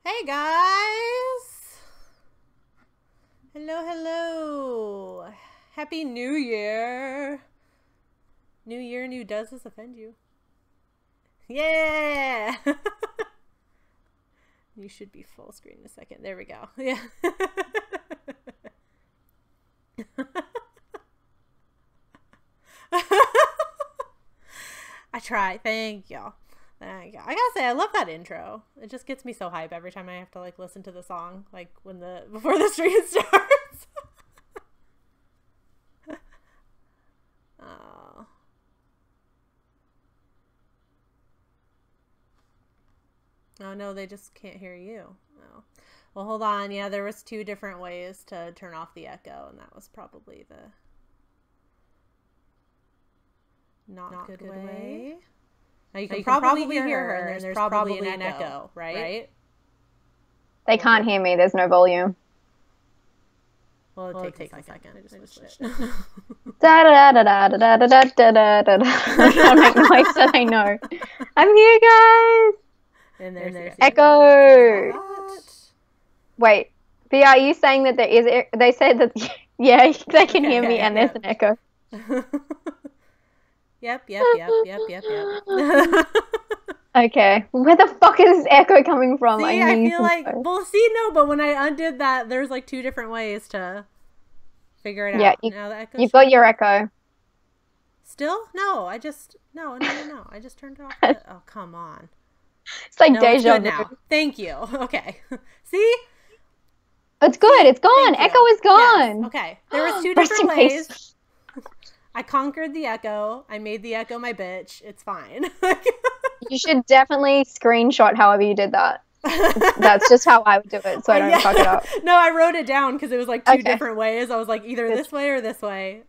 Hey guys! Hello, hello! Happy New Year! New Year, new does this offend you? Yeah! You should be full screen in a second. There we go. Yeah. I try. Thank y'all. Thank y'all. I gotta say, I love that intro. It just gets me so hype every time I have to like listen to the song, like before the stream starts. Oh. Oh no, they just can't hear you. Oh. Well, hold on. Yeah, there was 2 different ways to turn off the echo, and that was probably the not good way. Now you can probably hear her, and there's probably an echo, right? They can't hear me. There's no volume. Well, it takes a second. I just switched it. Da da da da da da da da da da. I'm trying to make noise so they know. I'm here, guys. And there's echo. What? Wait, Bea, are you saying that there is? They said that. Yeah, they can hear me, and there's an echo. Yep. Okay, where the fuck is this echo coming from? See, I feel like, well, see, no, but when I undid that, there's like 2 different ways to figure it out. Yeah, now the echo. You've got your echo. Still? No, I just no. I just turned it off. Oh, come on. It's like no, deja vu. Now. Thank you. Okay. See? It's good. It's gone. Echo is gone. Yes. Okay. There was 2 different ways. I conquered the echo. I made the echo my bitch. It's fine. You should definitely screenshot however you did that. That's just how I would do it, so I don't fuck it up. No, I wrote it down because it was like 2 different ways. I was like, either this way or this way.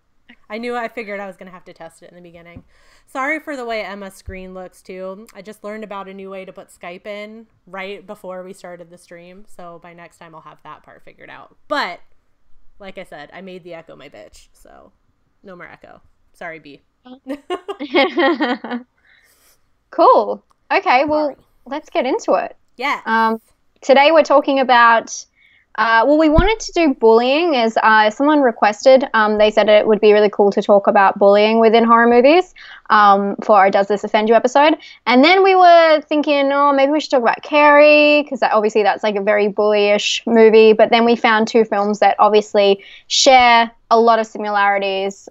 I figured I was going to have to test it in the beginning. Sorry for the way Emma's screen looks, too. I just learned about a new way to put Skype in right before we started the stream. So by next time, I'll have that part figured out. But, like I said, I made the echo my bitch. So, no more echo. Sorry, B. Cool. Okay, well, let's get into it. Yeah. Today we're talking about, we wanted to do bullying as someone requested. They said it would be really cool to talk about bullying within horror movies for our Does This Offend You episode. And then we were thinking, oh, maybe we should talk about Carrie, because obviously that's like a very bullyish movie. But then we found 2 films that obviously share a lot of similarities.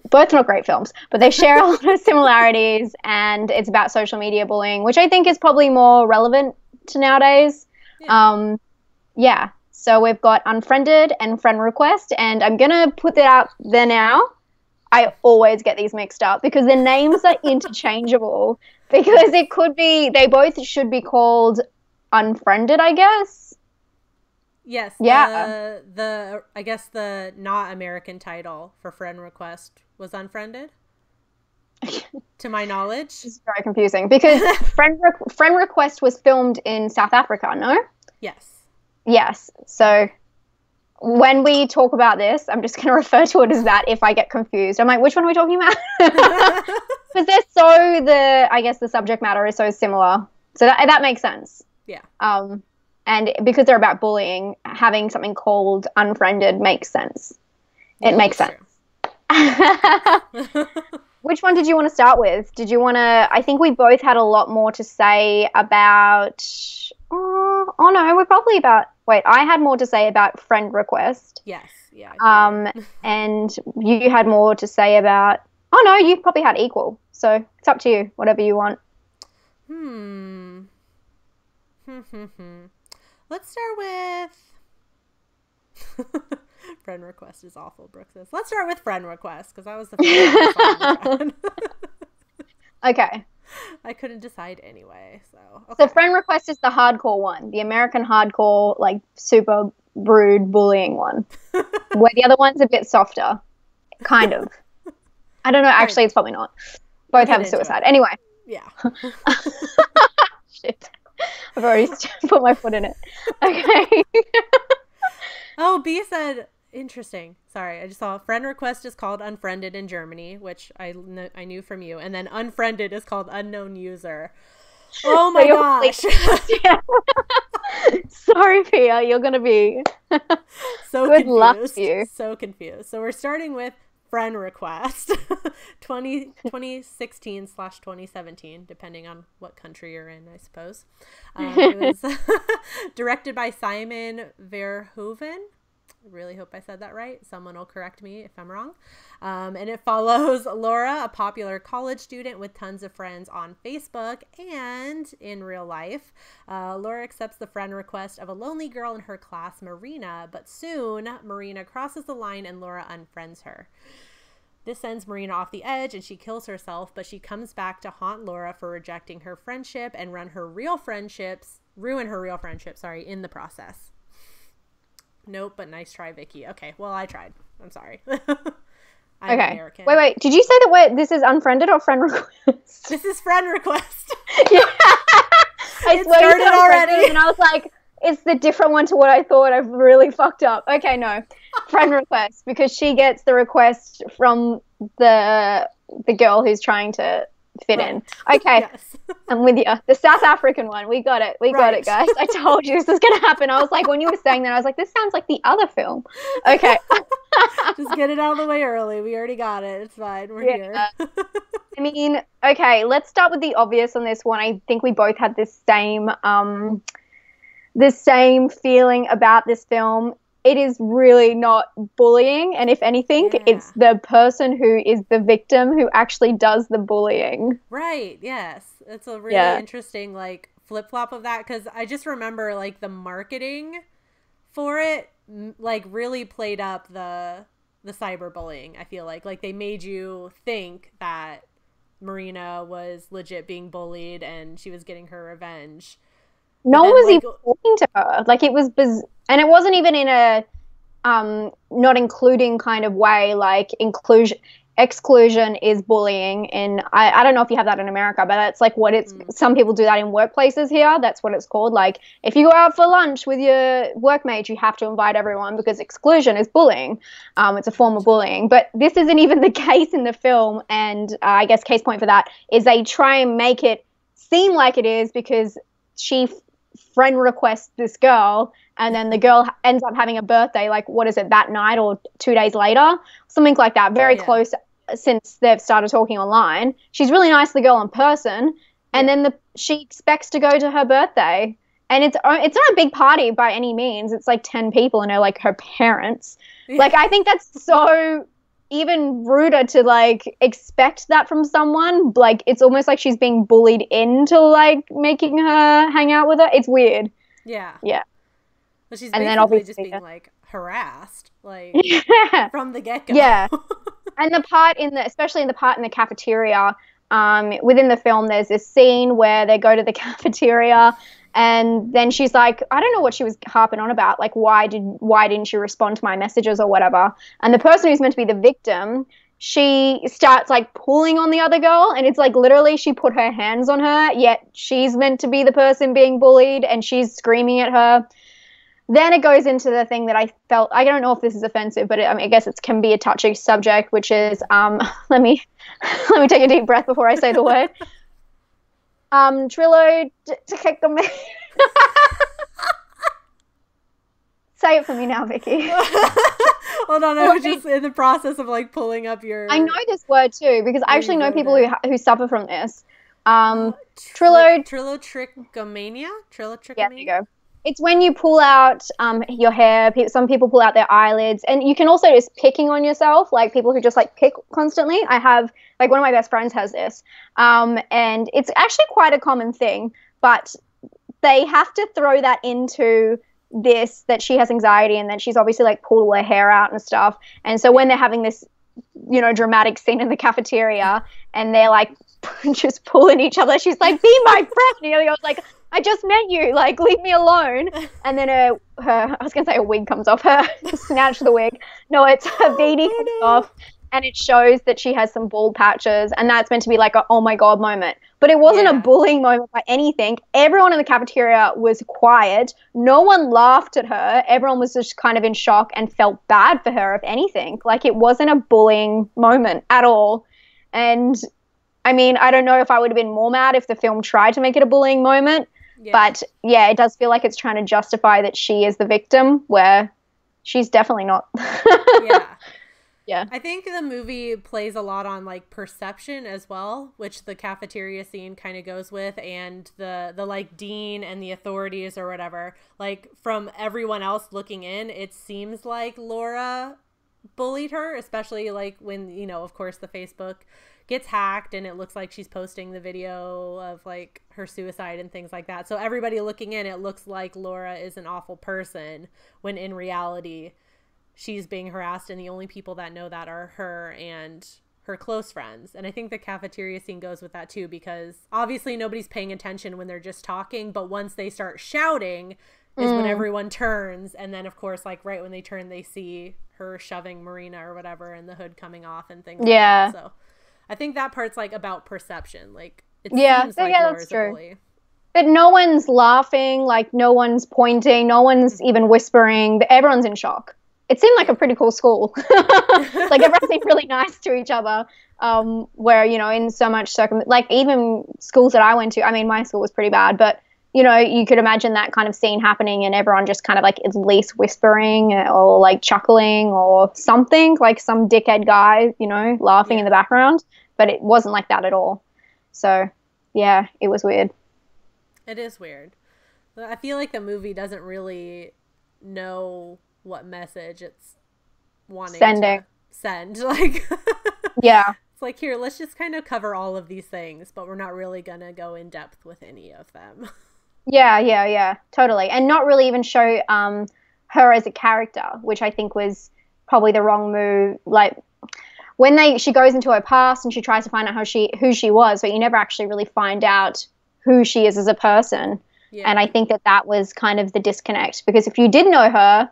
Both not great films, but they share a lot of similarities, and it's about social media bullying, which I think is probably more relevant to nowadays. Yeah. So we've got Unfriended and Friend Request, and I'm going to put that out there now. I always get these mixed up because the names are interchangeable, because it could be, they both should be called Unfriended, I guess. Yes. Yeah. I guess the not American title for Friend Request was Unfriended, to my knowledge. It's very confusing because Friend Request was filmed in South Africa, no? Yes. So when we talk about this, I'm just going to refer to it as that if I get confused. I'm like, which one are we talking about? Because I guess the subject matter is so similar. So that makes sense. Yeah. And because they're about bullying, having something called Unfriended makes sense. Yeah, it makes sense. Which one did you want to start with? Did you want to... I think we both had a lot more to say about... Oh no, we're probably about... Wait, I had more to say about Friend Request. Yes, yeah. And you had more to say about... Oh no, you probably had equal. So it's up to you, whatever you want. Let's start with... Friend Request is awful, Brooke says. Let's start with Friend Request, because that was the first one. Okay. I couldn't decide anyway, so... Okay. So Friend Request is the hardcore one, the American hardcore, like, super rude bullying one, where the other one's a bit softer. Kind of. I don't know, actually, it's probably not. Both have suicide. Anyway. Yeah. Shit. I've already put my foot in it. Okay. Oh, B said, interesting. Sorry, I just saw Friend Request is called Unfriended in Germany, which I knew from you. And then Unfriended is called Unknown User. Oh my gosh. Yeah. Sorry, Pia, you're going to be so good confused. luck to you. So confused. So we're starting with friend request 2016/2017, depending on what country you're in, I suppose. It was directed by Simon Verhoeven. I really hope I said that right. Someone will correct me if I'm wrong. And it follows Laura, a popular college student with tons of friends on Facebook and in real life. Laura accepts the friend request of a lonely girl in her class, Marina, but soon Marina crosses the line and Laura unfriends her. This sends Marina off the edge and she kills herself, but she comes back to haunt Laura for rejecting her friendship and ruin her real friendship, in the process. Nope, but nice try, Vicky. Okay, well, I tried. I'm sorry. I'm okay. American. Wait. Did you say that this is Unfriended or friend request? This is friend request. Yeah. I started already. And I was like, it's the different one to what I thought. I've really fucked up. Okay, no. Friend request, because she gets the request from the girl who's trying to fit in. Okay. Yes. I'm with you. The South African one. We got it. We got it, guys. I told you this was going to happen. I was like, when you were saying that, I was like, this sounds like the other film. Okay. Just get it out of the way early. We already got it. It's fine. We're here. I mean, okay, let's start with the obvious on this one. I think we both had the same feeling about this film. It is really not bullying, and if anything, it's the person who is the victim who actually does the bullying. Right, yes. It's a really interesting, like, flip-flop of that, because I just remember, like, the marketing for it, like, really played up the cyberbullying, I feel like. Like, they made you think that Marina was legit being bullied and she was getting her revenge. No one was even talking to her. Like, it was and it wasn't even in a not including kind of way. Like, exclusion is bullying, and I don't know if you have that in America, but that's like what it's some people do that in workplaces here. That's what it's called. Like, if you go out for lunch with your workmates, you have to invite everyone, because exclusion is bullying. It's a form of bullying, but this isn't even the case in the film. And I guess case point for that is they try and make it seem like it is, because she friend requests this girl, and then the girl ends up having a birthday, like, what is it, that night or 2 days later, something like that, very close since they've started talking online. She's really nice to the girl in person, and then she expects to go to her birthday, and it's not a big party by any means. It's like 10 people, and they're like her parents. Like, I think that's so even ruder to, like, expect that from someone. Like, it's almost like she's being bullied into, like, making her hang out with her. It's weird. Yeah. But she's basically just being, like, harassed, like, from the get-go. Yeah. And especially in the part in the cafeteria, within the film, there's this scene where they go to the cafeteria, and then she's like, I don't know what she was harping on about, like, why didn't you respond to my messages or whatever? And the person who's meant to be the victim, she starts, like, pulling on the other girl, and it's like literally she put her hands on her, yet she's meant to be the person being bullied, and she's screaming at her. Then it goes into the thing that I don't know if this is offensive, but I guess it can be a touchy subject, which is, let me take a deep breath before I say the word. Trillo Say it for me now, Vicky. Hold on, I was just in the process of, like, pulling up your... I know this word too, because I actually know people who suffer from this. Trillotrichomania? Yeah, there you go. It's when you pull out your hair. Some people pull out their eyelids, and you can also just picking on yourself, like people who just, like, pick constantly. I have, like, one of my best friends has this, and it's actually quite a common thing, but they have to throw that into this, that she has anxiety, and then she's obviously, like, pulled all her hair out and stuff. And so when they're having this, you know, dramatic scene in the cafeteria, and they're, like, just pulling each other, she's like, be my friend. And the other girl's like, I just met you, like, leave me alone. And then her I was going to say a wig comes off, her snatch the wig. No, it's her beanie comes off, and it shows that she has some bald patches, and that's meant to be like a oh my God moment. But it wasn't a bullying moment by anything. Everyone in the cafeteria was quiet. No one laughed at her. Everyone was just kind of in shock and felt bad for her, if anything. Like, it wasn't a bullying moment at all. And I mean, I don't know if I would have been more mad if the film tried to make it a bullying moment. Yeah. But yeah, it does feel like it's trying to justify that she is the victim, where she's definitely not. Yeah. Yeah. I think the movie plays a lot on like perception as well, which the cafeteria scene kind of goes with, and the like dean and the authorities or whatever. Like from everyone else looking in, it seems like Laura bullied her, especially like when, you know, of course the Facebook gets hacked and it looks like she's posting the video of like her suicide and things like that. So everybody looking in, it looks like Laura is an awful person, when in reality she's being harassed, and the only people that know that are her and her close friends. And I think the cafeteria scene goes with that too, because obviously nobody's paying attention when they're just talking, but once they start shouting is when everyone turns. And then of course, like right when they turn, they see her shoving Marina or whatever and the hood coming off and things like that. So I think that part's like about perception. Like it seems like Laura's a bully. But no one's laughing, like no one's pointing, no one's even whispering, everyone's in shock. It seemed like a pretty cool school. Like everyone seemed really nice to each other. Where, you know, in so much like even schools that I went to, I mean, my school was pretty bad, but you know, you could imagine that kind of scene happening and everyone just kind of like at least whispering or like chuckling or something, like some dickhead guy, you know, laughing in the background. But it wasn't like that at all. So yeah, it was weird. It is weird. I feel like the movie doesn't really know what message it's wanting to send. Like, yeah, it's like, here, let's just kind of cover all of these things, but we're not really gonna go in depth with any of them. Yeah, totally. And not really even show her as a character, which I think was probably the wrong move. Like when she goes into her past and she tries to find out who she was, but you never actually really find out who she is as a person. Yeah. And I think that was kind of the disconnect, because if you did know her,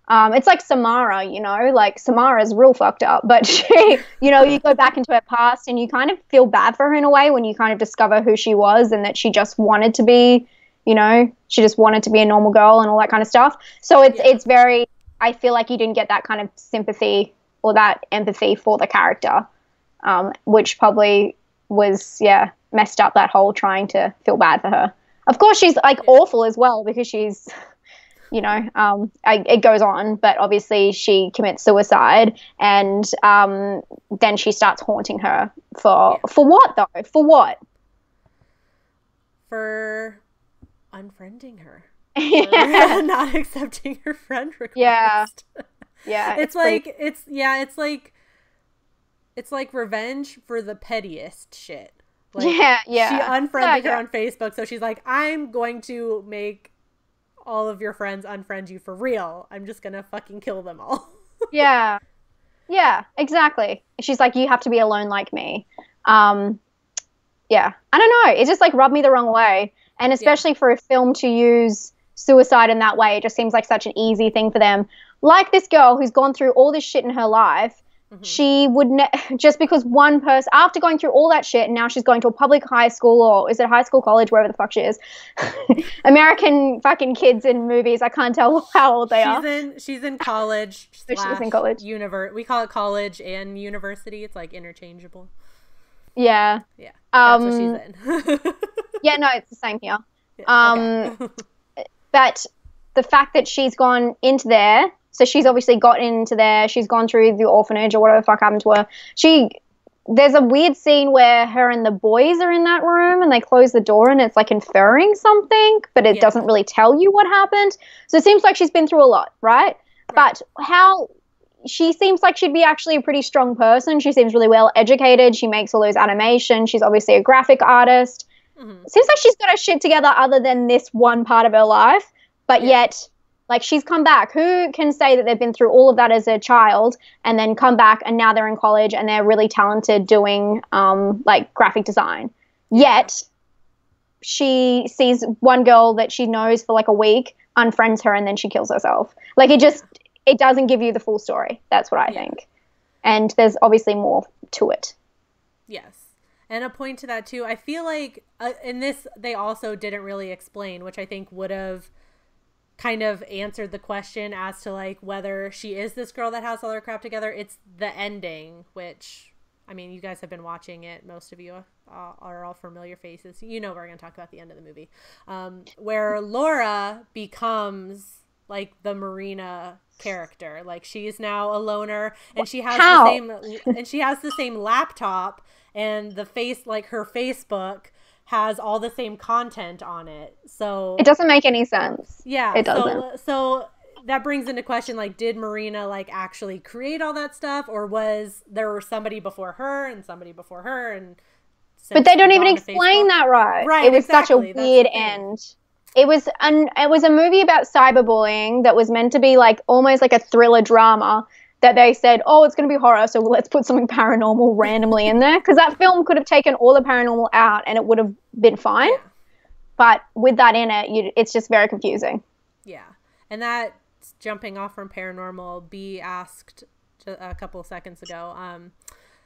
it's like Samara, you know, like Samara's real fucked up, but she, you know, you go back into her past and you kind of feel bad for her in a way when you kind of discover who she was and that she just wanted to be, you know, she just wanted to be a normal girl and all that kind of stuff. So it's very, I feel like you didn't get that kind of sympathy or that empathy for the character, which probably was, messed up that whole trying to feel bad for her. Of course, she's like awful as well because she's, you know, it goes on, but obviously she commits suicide, and then she starts haunting her for what though? For what? For unfriending her. For not accepting her friend request. Yeah. It's like revenge for the pettiest shit. Like, she unfriended her on Facebook, so she's like, I'm going to make all of your friends unfriend you for real. I'm just gonna fucking kill them all. Yeah, exactly. She's like, you have to be alone like me. I don't know. It just like rubbed me the wrong way, and especially for a film to use suicide in that way, it just seems like such an easy thing for them. Like this girl who's gone through all this shit in her life. She would just because one person, after going through all that shit, and now she's going to a public high school, or is it high school, college, wherever the fuck she is. American fucking kids in movies, I can't tell how old they are. She's in college. She's in college. We call it college and university. It's like interchangeable. Yeah. That's what she's in. Yeah, no, it's the same here. But the fact that she's gone into there. So she's obviously got into there. She's gone through the orphanage or whatever the fuck happened to her. There's a weird scene where her and the boys are in that room and they close the door and it's like inferring something, but it doesn't really tell you what happened. So it seems like she's been through a lot, right? But she seems like she'd be actually a pretty strong person. She seems really well educated. She makes all those animations. She's obviously a graphic artist. It seems like she's got her shit together other than this one part of her life, but yet... like, she's come back. Who can say that they've been through all of that as a child and then come back and now they're in college and they're really talented doing, like, graphic design? Yet, she sees one girl that she knows for, like, a week, unfriends her, and then she kills herself. Like, it doesn't give you the full story. That's what I think. And there's obviously more to it. Yes. And a point to that, too. I feel like in this, they also didn't really explain, which I think would have kind of answered the question as to like whether she is this girl that has all her crap together. It's the ending, which I mean, you guys have been watching it. Most of you are all familiar faces. You know, we're going to talk about the end of the movie, where Laura becomes like the Marina character. Like, she is now a loner, and she has the same laptop, and the face, like her Facebook has all the same content on it. So it doesn't make any sense. Yeah, it doesn't. So that brings into question, like, did Marina like actually create all that stuff, or was there somebody before her and somebody before her? And but they don't even explain that right. It was such a weird end. It was a movie about cyberbullying that was meant to be like almost like a thriller drama, that they said, oh, it's going to be horror, so let's put something paranormal randomly in there, because that film could have taken all the paranormal out and it would have been fine. Yeah. But with that in it, it's just very confusing. Yeah. And that, jumping off from paranormal, B asked a couple of seconds ago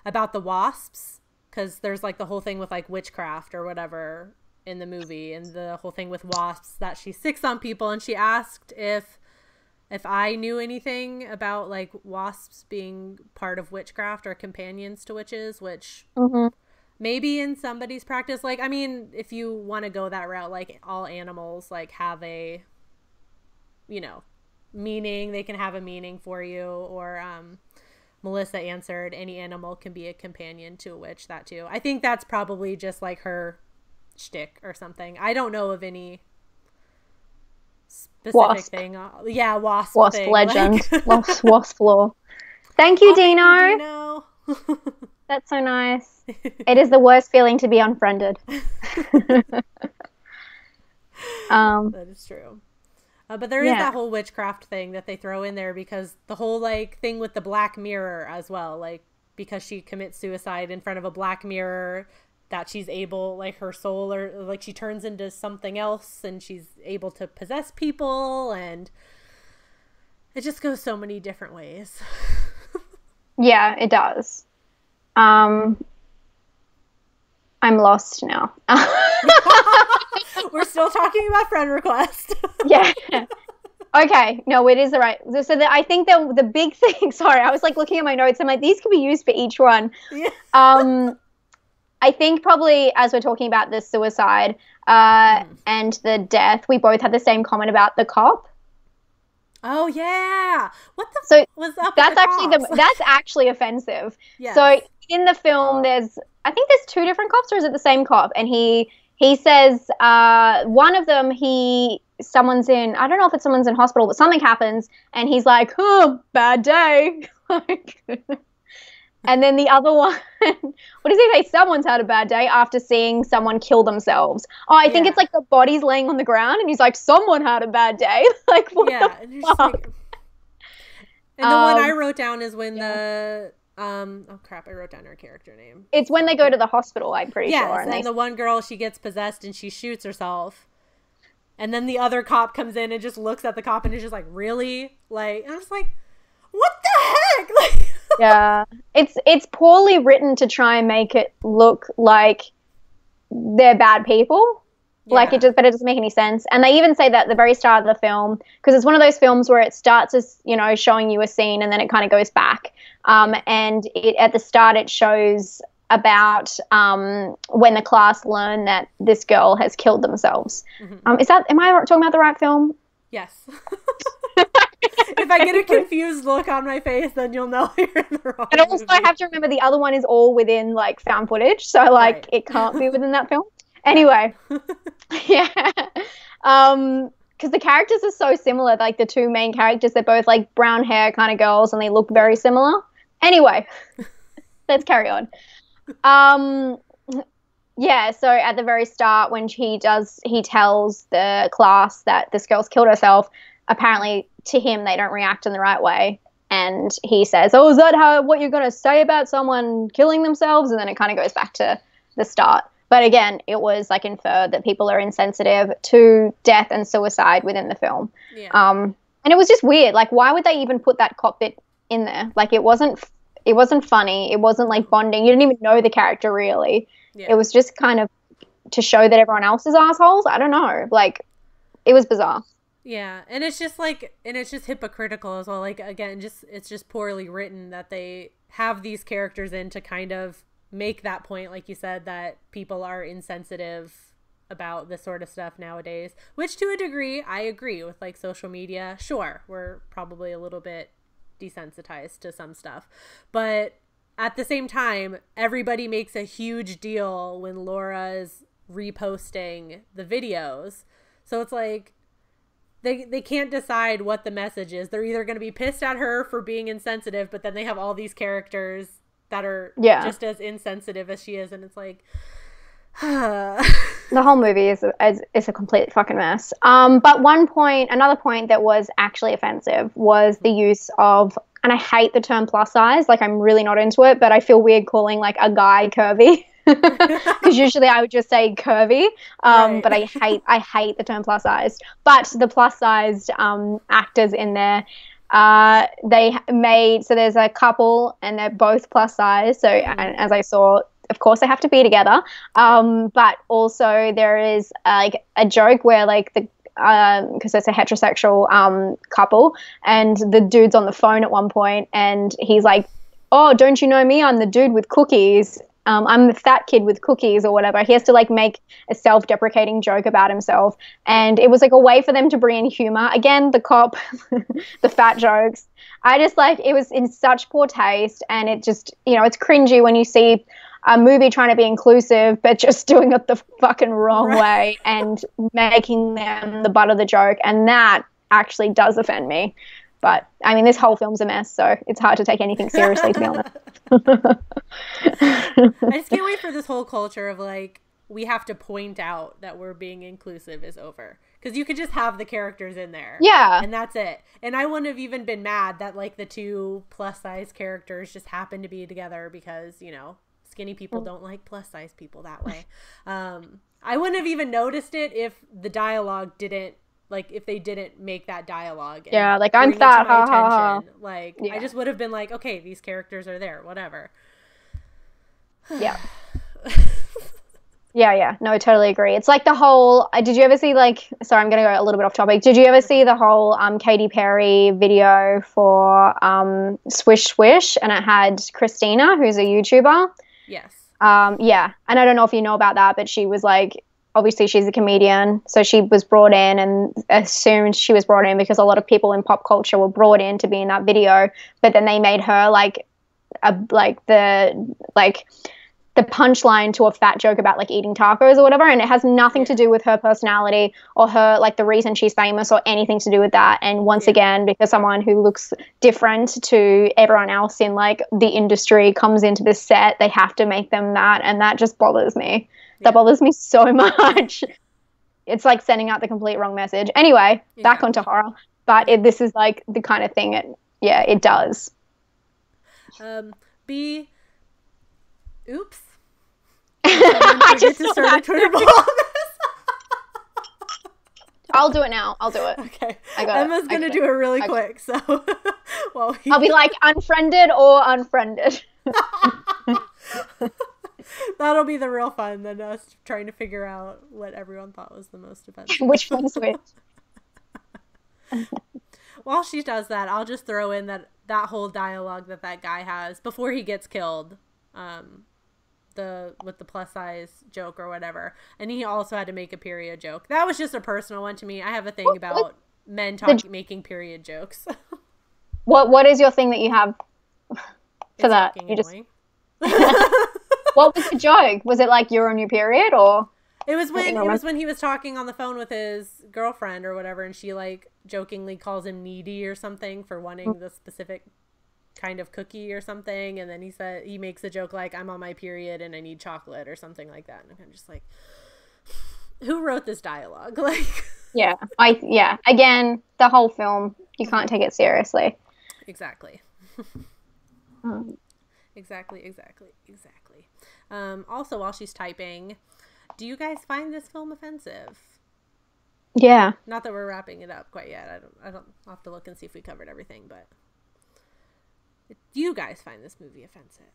about the wasps, because there's like the whole thing with like witchcraft or whatever in the movie, and the whole thing with wasps, that she sicks on people, and she asked if I knew anything about like wasps being part of witchcraft or companions to witches, which maybe in somebody's practice, like, I mean, if you want to go that route, like all animals like have a, you know, meaning, they can have a meaning for you, or Melissa answered, any animal can be a companion to a witch, that too. I think that's probably just like her shtick or something. I don't know of any specific thing. Yeah, wasp thing, legend. Like... wasp lore. Thank you, Dino. That's so nice. It is the worst feeling to be unfriended. That is true. But there is that whole witchcraft thing that they throw in there, because the whole like thing with the black mirror as well, like because she commits suicide in front of a black mirror, that she's able, like her soul, or like she turns into something else and she's able to possess people, and it just goes so many different ways. Yeah, it does. I'm lost now. We're still talking about friend request. Yeah. Okay. No, it is the right. So I think the big thing, sorry, I was like looking at my notes. I'm like, these could be used for each one. Yeah. I think probably as we're talking about the suicide and the death, we both had the same comment about the cop. Oh yeah, what the was up? That's actually offensive. Yes. So in the film, I think there's two different cops, or is it the same cop? And he says one of them, someone's in, I don't know if it's someone's in hospital, but something happens, and he's like, oh, bad day. And then the other one, what does he say? Someone's had a bad day after seeing someone kill themselves. Oh, I think it's like the body's laying on the ground, and he's like, someone had a bad day. Like, what the fuck? Like... And the one I wrote down is when the, oh crap, I wrote down her character name. It's when they go to the hospital, I'm pretty sure. And the one girl, she gets possessed and she shoots herself. And then the other cop comes in and just looks at the cop and is just like, really? Like, and I was like, what the heck? Like, yeah, it's poorly written to try and make it look like they're bad people. Yeah. Like but it doesn't make any sense. And they even say that at the very start of the film, because it's one of those films where it starts as, you know, showing you a scene and then it kind of goes back. And at the start it shows about when the class learn that this girl has killed themselves. Mm-hmm. Am I talking about the right film? Yes. If I get a confused look on my face, then you'll know you're in the wrong And also, I have to remember the other one is all within, like, found footage. So, like, It can't be within that film. Anyway. Yeah. Because the characters are so similar. Like, the two main characters, they're both, like, brown hair kind of girls, and they look very similar. Anyway. Let's carry on. Yeah, so at the very start, when he tells the class that this girl's killed herself, apparently to him they don't react in the right way, and he says, oh, is that what you're going to say about someone killing themselves? And then it kind of goes back to the start. But again, it was like inferred that people are insensitive to death and suicide within the film. Yeah. And it was just weird. Like, why would they even put that cop bit in there? Like, it wasn't funny. It wasn't like bonding. You didn't even know the character really. Yeah. It was just kind of to show that everyone else is assholes. I don't know. Like, it was bizarre. Yeah, and it's just hypocritical as well. Like, again, it's just poorly written that they have these characters in to kind of make that point, like you said, that people are insensitive about this sort of stuff nowadays, which to a degree I agree with. Like social media, sure, we're probably a little bit desensitized to some stuff, but at the same time, everybody makes a huge deal when Laura is reposting the videos. So it's like they can't decide what the message is. They're either going to be pissed at her for being insensitive, but then they have all these characters that are just as insensitive as she is, and it's like the whole movie is a complete fucking mess. But another point that was actually offensive was the use of, and I hate the term plus size, like I'm really not into it, but I feel weird calling like a guy curvy. Because usually I would just say curvy, right. But I hate the term plus sized. But the plus sized actors in there, there's a couple and they're both plus size. So and as I saw, of course they have to be together. But also there is like a joke where like the because it's a heterosexual couple, and the dude's on the phone at one point, and he's like, "Oh, don't you know me? I'm the dude with cookies. I'm the fat kid with cookies," or whatever. He has to like make a self-deprecating joke about himself, and it was like a way for them to bring in humor. Again, the cop, the fat jokes. I just like, it was in such poor taste, and it just, it's cringy when you see a movie trying to be inclusive but just doing it the fucking wrong way and making them the butt of the joke, and that actually does offend me. But I mean, this whole film's a mess, so it's hard to take anything seriously, to be honest. I just can't wait for this whole culture of like, we have to point out that we're being inclusive is over, because you could just have the characters in there, and that's it. And I wouldn't have even been mad that like the two plus size characters just happen to be together, because skinny people don't like plus size people that way. I wouldn't have even noticed it if the dialogue didn't, like, if they didn't make that dialogue. Yeah, like, I'm fat, ha, ha, ha. Like, I just would have been like, okay, these characters are there, whatever. Yeah. Yeah. No, I totally agree. It's like the whole, did you ever see, like, sorry, I'm going to go a little bit off topic. Did you ever see the whole Katy Perry video for Swish Swish? And it had Christina, who's a YouTuber. Yes. Yeah. And I don't know if you know about that, but she was like, obviously she's a comedian, so she was brought in, and assumed she was brought in because a lot of people in pop culture were brought in to be in that video, but then they made her like the punchline to a fat joke about like eating tacos or whatever, and it has nothing to do with her personality or her, like, the reason she's famous or anything to do with that. And once again, because someone who looks different to everyone else in like the industry comes into this set, they have to make them that, and that just bothers me. That bothers me so much. It's like sending out the complete wrong message. Anyway, back onto horror. But this is like the kind of thing it does. Oops. I just to start a Twitter poll on this. I'll do it now. I'll do it. Okay. Emma's going to do it really quick. So I'll be like, unfriended or unfriended. That'll be the real fun than us trying to figure out what everyone thought was the most offensive. Which one's which? While she does that, I'll just throw in that whole dialogue that guy has before he gets killed, with the plus size joke or whatever, and he also had to make a period joke. That was just a personal one to me. I have a thing about men making period jokes. What is your thing that you have for that? You just. What was the joke? Was it like you're on your period, or? It was when he was talking on the phone with his girlfriend or whatever, and she like jokingly calls him needy or something for wanting the specific kind of cookie or something, and then he makes a joke like, I'm on my period and I need chocolate or something like that, and I'm just like, who wrote this dialogue? Like, again, the whole film, you can't take it seriously. Exactly. Exactly. Also, while she's typing, do you guys find this film offensive? Yeah. Not that we're wrapping it up quite yet. I'll have to look and see if we covered everything, but do you guys find this movie offensive?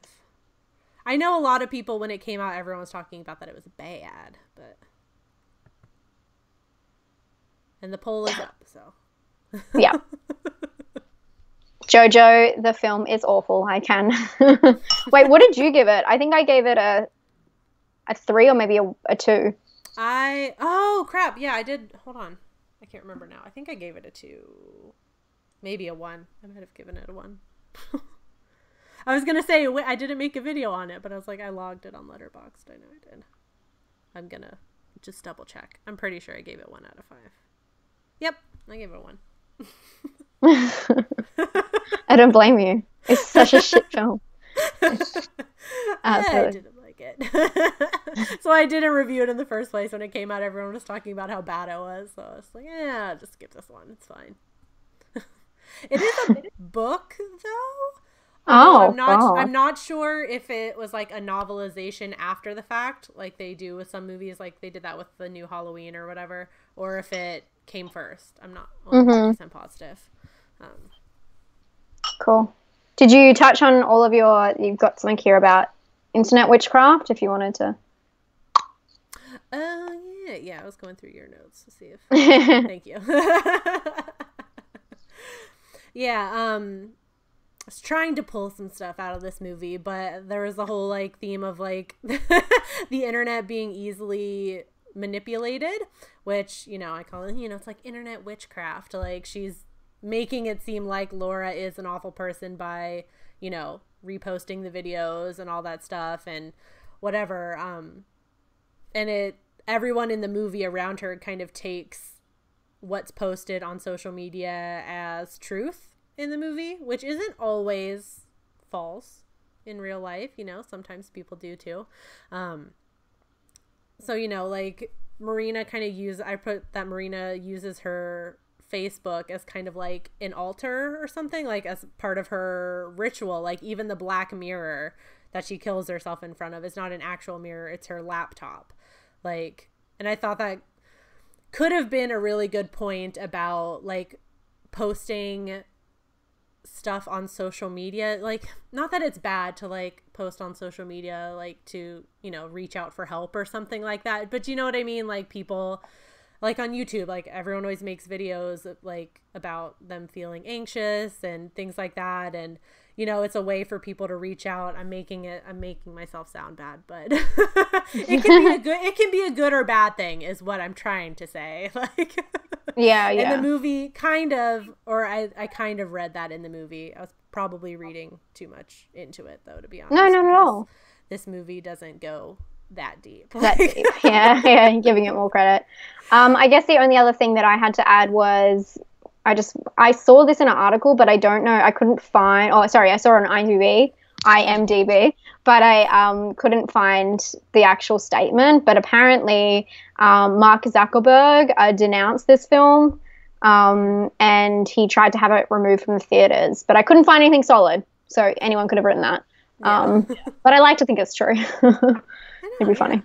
I know a lot of people, when it came out, everyone was talking about that it was bad, but and the poll is up, so yeah. Jojo, the film is awful. I can. Wait, what did you give it? I think I gave it a 3 or maybe a 2. Oh crap, yeah, I did. Hold on, I can't remember now. I think I gave it a 2, maybe a 1. I might have given it a 1. I was gonna say I didn't make a video on it, but I was like, I logged it on Letterboxd. I know I did. I'm gonna just double check. I'm pretty sure I gave it 1 out of 5. Yep, I gave it a 1. I don't blame you. It's such a shit film. I didn't like it. So I didn't review it in the first place. When it came out, everyone was talking about how bad it was. So I was like, yeah, just skip this one. It's fine. It is a book, though. I'm not sure if it was like a novelization after the fact, like they do with some movies, like they did that with the new Halloween or whatever, or if it came first. I'm not 100% positive. Cool. Did you touch on all of you've got something here about internet witchcraft, if you wanted to? Yeah, I was going through your notes to see if... Thank you. Yeah, I was trying to pull some stuff out of this movie, but there was a whole, like, theme of, like, the internet being easily manipulated, which, you know, I call it, you know, it's like internet witchcraft. Like, she's making it seem like Laura is an awful person by, you know, reposting the videos and all that stuff and whatever. And everyone in the movie around her kind of takes what's posted on social media as truth in the movie, which isn't always false in real life. You know, sometimes people do too. So, you know, like Marina I put that Marina uses her Facebook as kind of like an altar or something, like as part of her ritual. Like even the black mirror that she kills herself in front of is not an actual mirror, it's her laptop. Like, and I thought that could have been a really good point about like posting stuff on social media. Like, not that it's bad to like post on social media, like to, you know, reach out for help or something like that, but you know what I mean? Like people like on YouTube, like everyone always makes videos like about them feeling anxious and things like that, and you know, it's a way for people to reach out. I'm making myself sound bad, but it can be a good or bad thing is what I'm trying to say. Like, yeah. And the movie kind of read that in the movie. I was probably reading too much into it though, to be honest. No, not at all. This movie doesn't go that deep. That deep. Yeah, giving it more credit. I guess the only other thing that I had to add was I saw this in an article, but I don't know. I couldn't find. Oh, sorry, I saw it on IMDb, but I couldn't find the actual statement. But apparently, Mark Zuckerberg denounced this film, and he tried to have it removed from the theaters. But I couldn't find anything solid, so anyone could have written that. Yeah. But I like to think it's true. It'd be funny.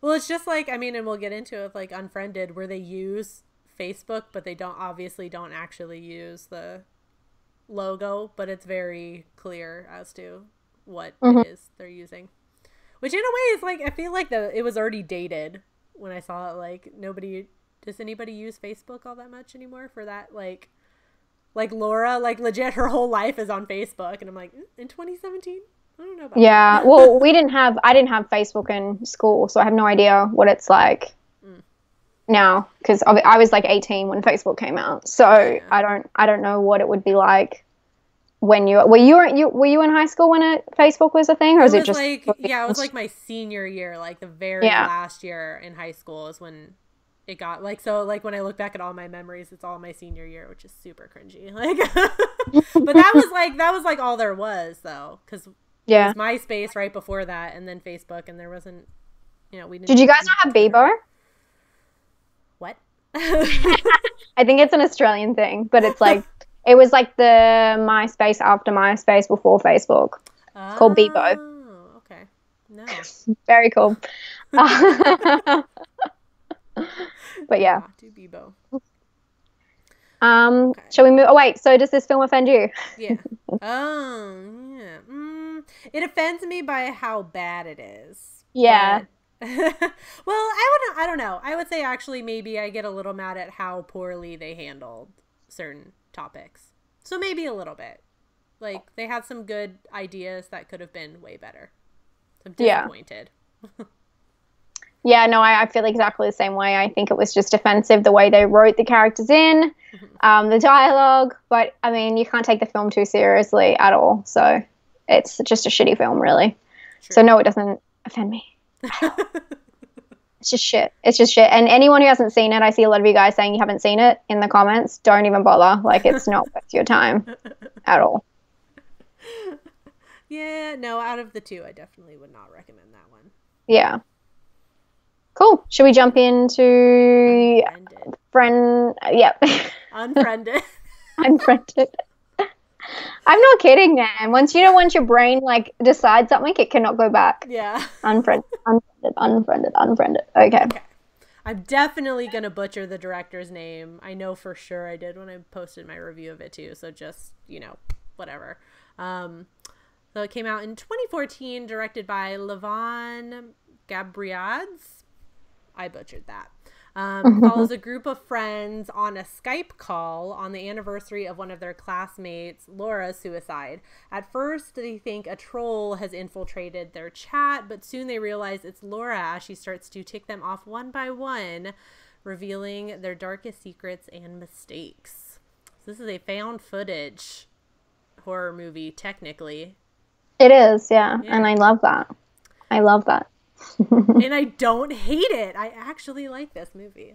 Well, it's just like, I mean, and we'll get into it with like Unfriended, where they use Facebook, but they don't actually use the logo, but it's very clear as to what it is they're using. Which in a way is like, I feel like it was already dated when I saw it. Like does anybody use Facebook all that much anymore for that? Like Laura, like legit her whole life is on Facebook, and I'm like, in 2017? I don't know about that. Well, I didn't have Facebook in school, so I have no idea what it's like now, because I was like 18 when Facebook came out, so I don't know what it would be like when were you in high school when Facebook was a thing, or was it just like it was like my senior year, like the very last year in high school is when it got like, so like when I look back at all my memories, it's all my senior year, which is super cringy. Like, but that was like all there was though, because it was MySpace right before that, and then Facebook, and there wasn't, you know, we didn't. Did you guys not have Bebo? What? I think it's an Australian thing, but it's like it was like the MySpace after MySpace before Facebook. It's called Bebo. Oh, okay. No. Very cool. But yeah. Do Bebo. Okay. Shall we move? Oh wait. So does this film offend you? Yeah. Yeah. It offends me by how bad it is. Yeah. Well, I don't know. I would say actually maybe I get a little mad at how poorly they handled certain topics. So maybe a little bit. like, they had some good ideas that could have been way better. I'm disappointed. Yeah, no, I feel exactly the same way. I think it was just offensive the way they wrote the characters in, the dialogue. But, I mean, you can't take the film too seriously at all. So it's just a shitty film, really. True. So, no, it doesn't offend me. It's just shit. It's just shit. And anyone who hasn't seen it, I see a lot of you guys saying you haven't seen it in the comments. Don't even bother. Like, it's not worth your time at all. Yeah, no, out of the two, I definitely would not recommend that one. Yeah. Cool. Should we jump into Unfriended. Unfriended. I'm not kidding, man. Once your brain like decides something, it cannot go back. Yeah. Unfriended. Okay. I'm definitely gonna butcher the director's name. I know for sure I did when I posted my review of it too. So just, whatever. So it came out in 2014, directed by Levon Gabriades. I butchered that. Follows a group of friends on a Skype call on the anniversary of one of their classmates, Laura's suicide. At first, they think a troll has infiltrated their chat, but soon they realize it's Laura as she starts to tick them off one by one, revealing their darkest secrets and mistakes. So this is a found footage horror movie, technically. It is, yeah. And I love that. And I don't hate it. I actually like this movie.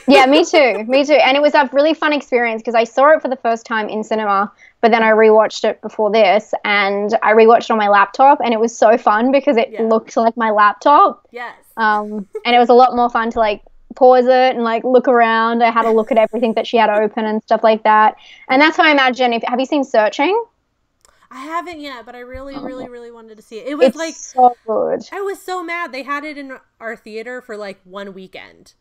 Yeah, me too. And it was a really fun experience because I saw it for the first time in cinema, but then I rewatched it before this, and I rewatched it on my laptop, and it was so fun because it looked like my laptop. Yes. And it was a lot more fun to like pause it and like look around. I had a look at everything that she had open and stuff like that. And that's how I imagine. Have you seen Searching? I haven't yet, but I really wanted to see it. It was so good. I was so mad. They had it in our theater for like one weekend.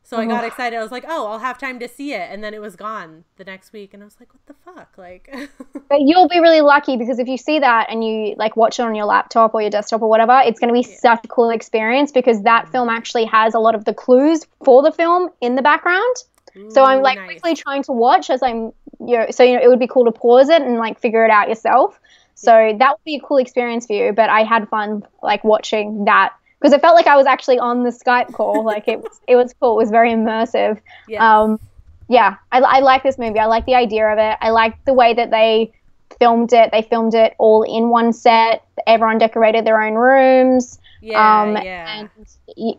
So I got excited. I was like, oh, I'll have time to see it. And then it was gone the next week. And I was like, what the fuck? But you'll be really lucky because if you see that and you like watch it on your laptop or your desktop or whatever, it's going to be such a cool experience because that film actually has a lot of the clues for the film in the background. So I'm like quickly trying to watch as I'm, it would be cool to pause it and like figure it out yourself. So that would be a cool experience for you. But I had fun like watching that because it felt like I was actually on the Skype call. Like it was cool. It was very immersive. Yes. I like this movie. I like the idea of it. I like the way that they filmed it. They filmed it all in one set. Everyone decorated their own rooms. And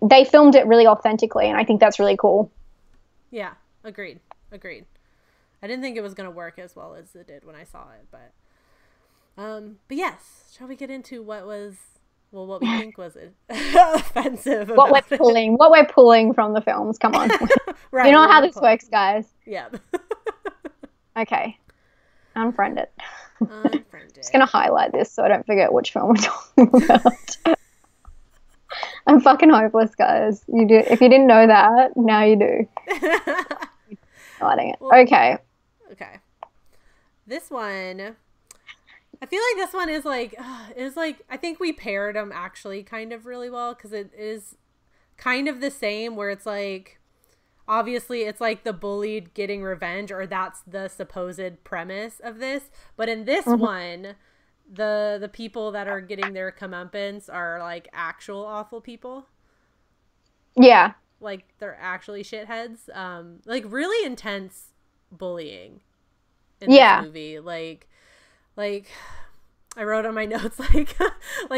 they filmed it really authentically, and I think that's really cool. Yeah. Agreed. I didn't think it was going to work as well as it did when I saw it, but yes, shall we get into what we think was offensive what we're pulling from the films. Come on. Right, you know how this works, guys. Yeah. Okay. Unfriended. Just going to highlight this so I don't forget which film we're talking about. I'm fucking hopeless, guys. If you didn't know that, now you do. Okay. This one, I feel like this one is like I think we paired them actually kind of really well because it is kind of the same where it's like obviously it's like the bullied getting revenge, or that's the supposed premise of this, but in this one the people that are getting their comeuppance are like actual awful people. Yeah. Like they're actually shitheads. Like really intense bullying in this movie. Like I wrote on my notes like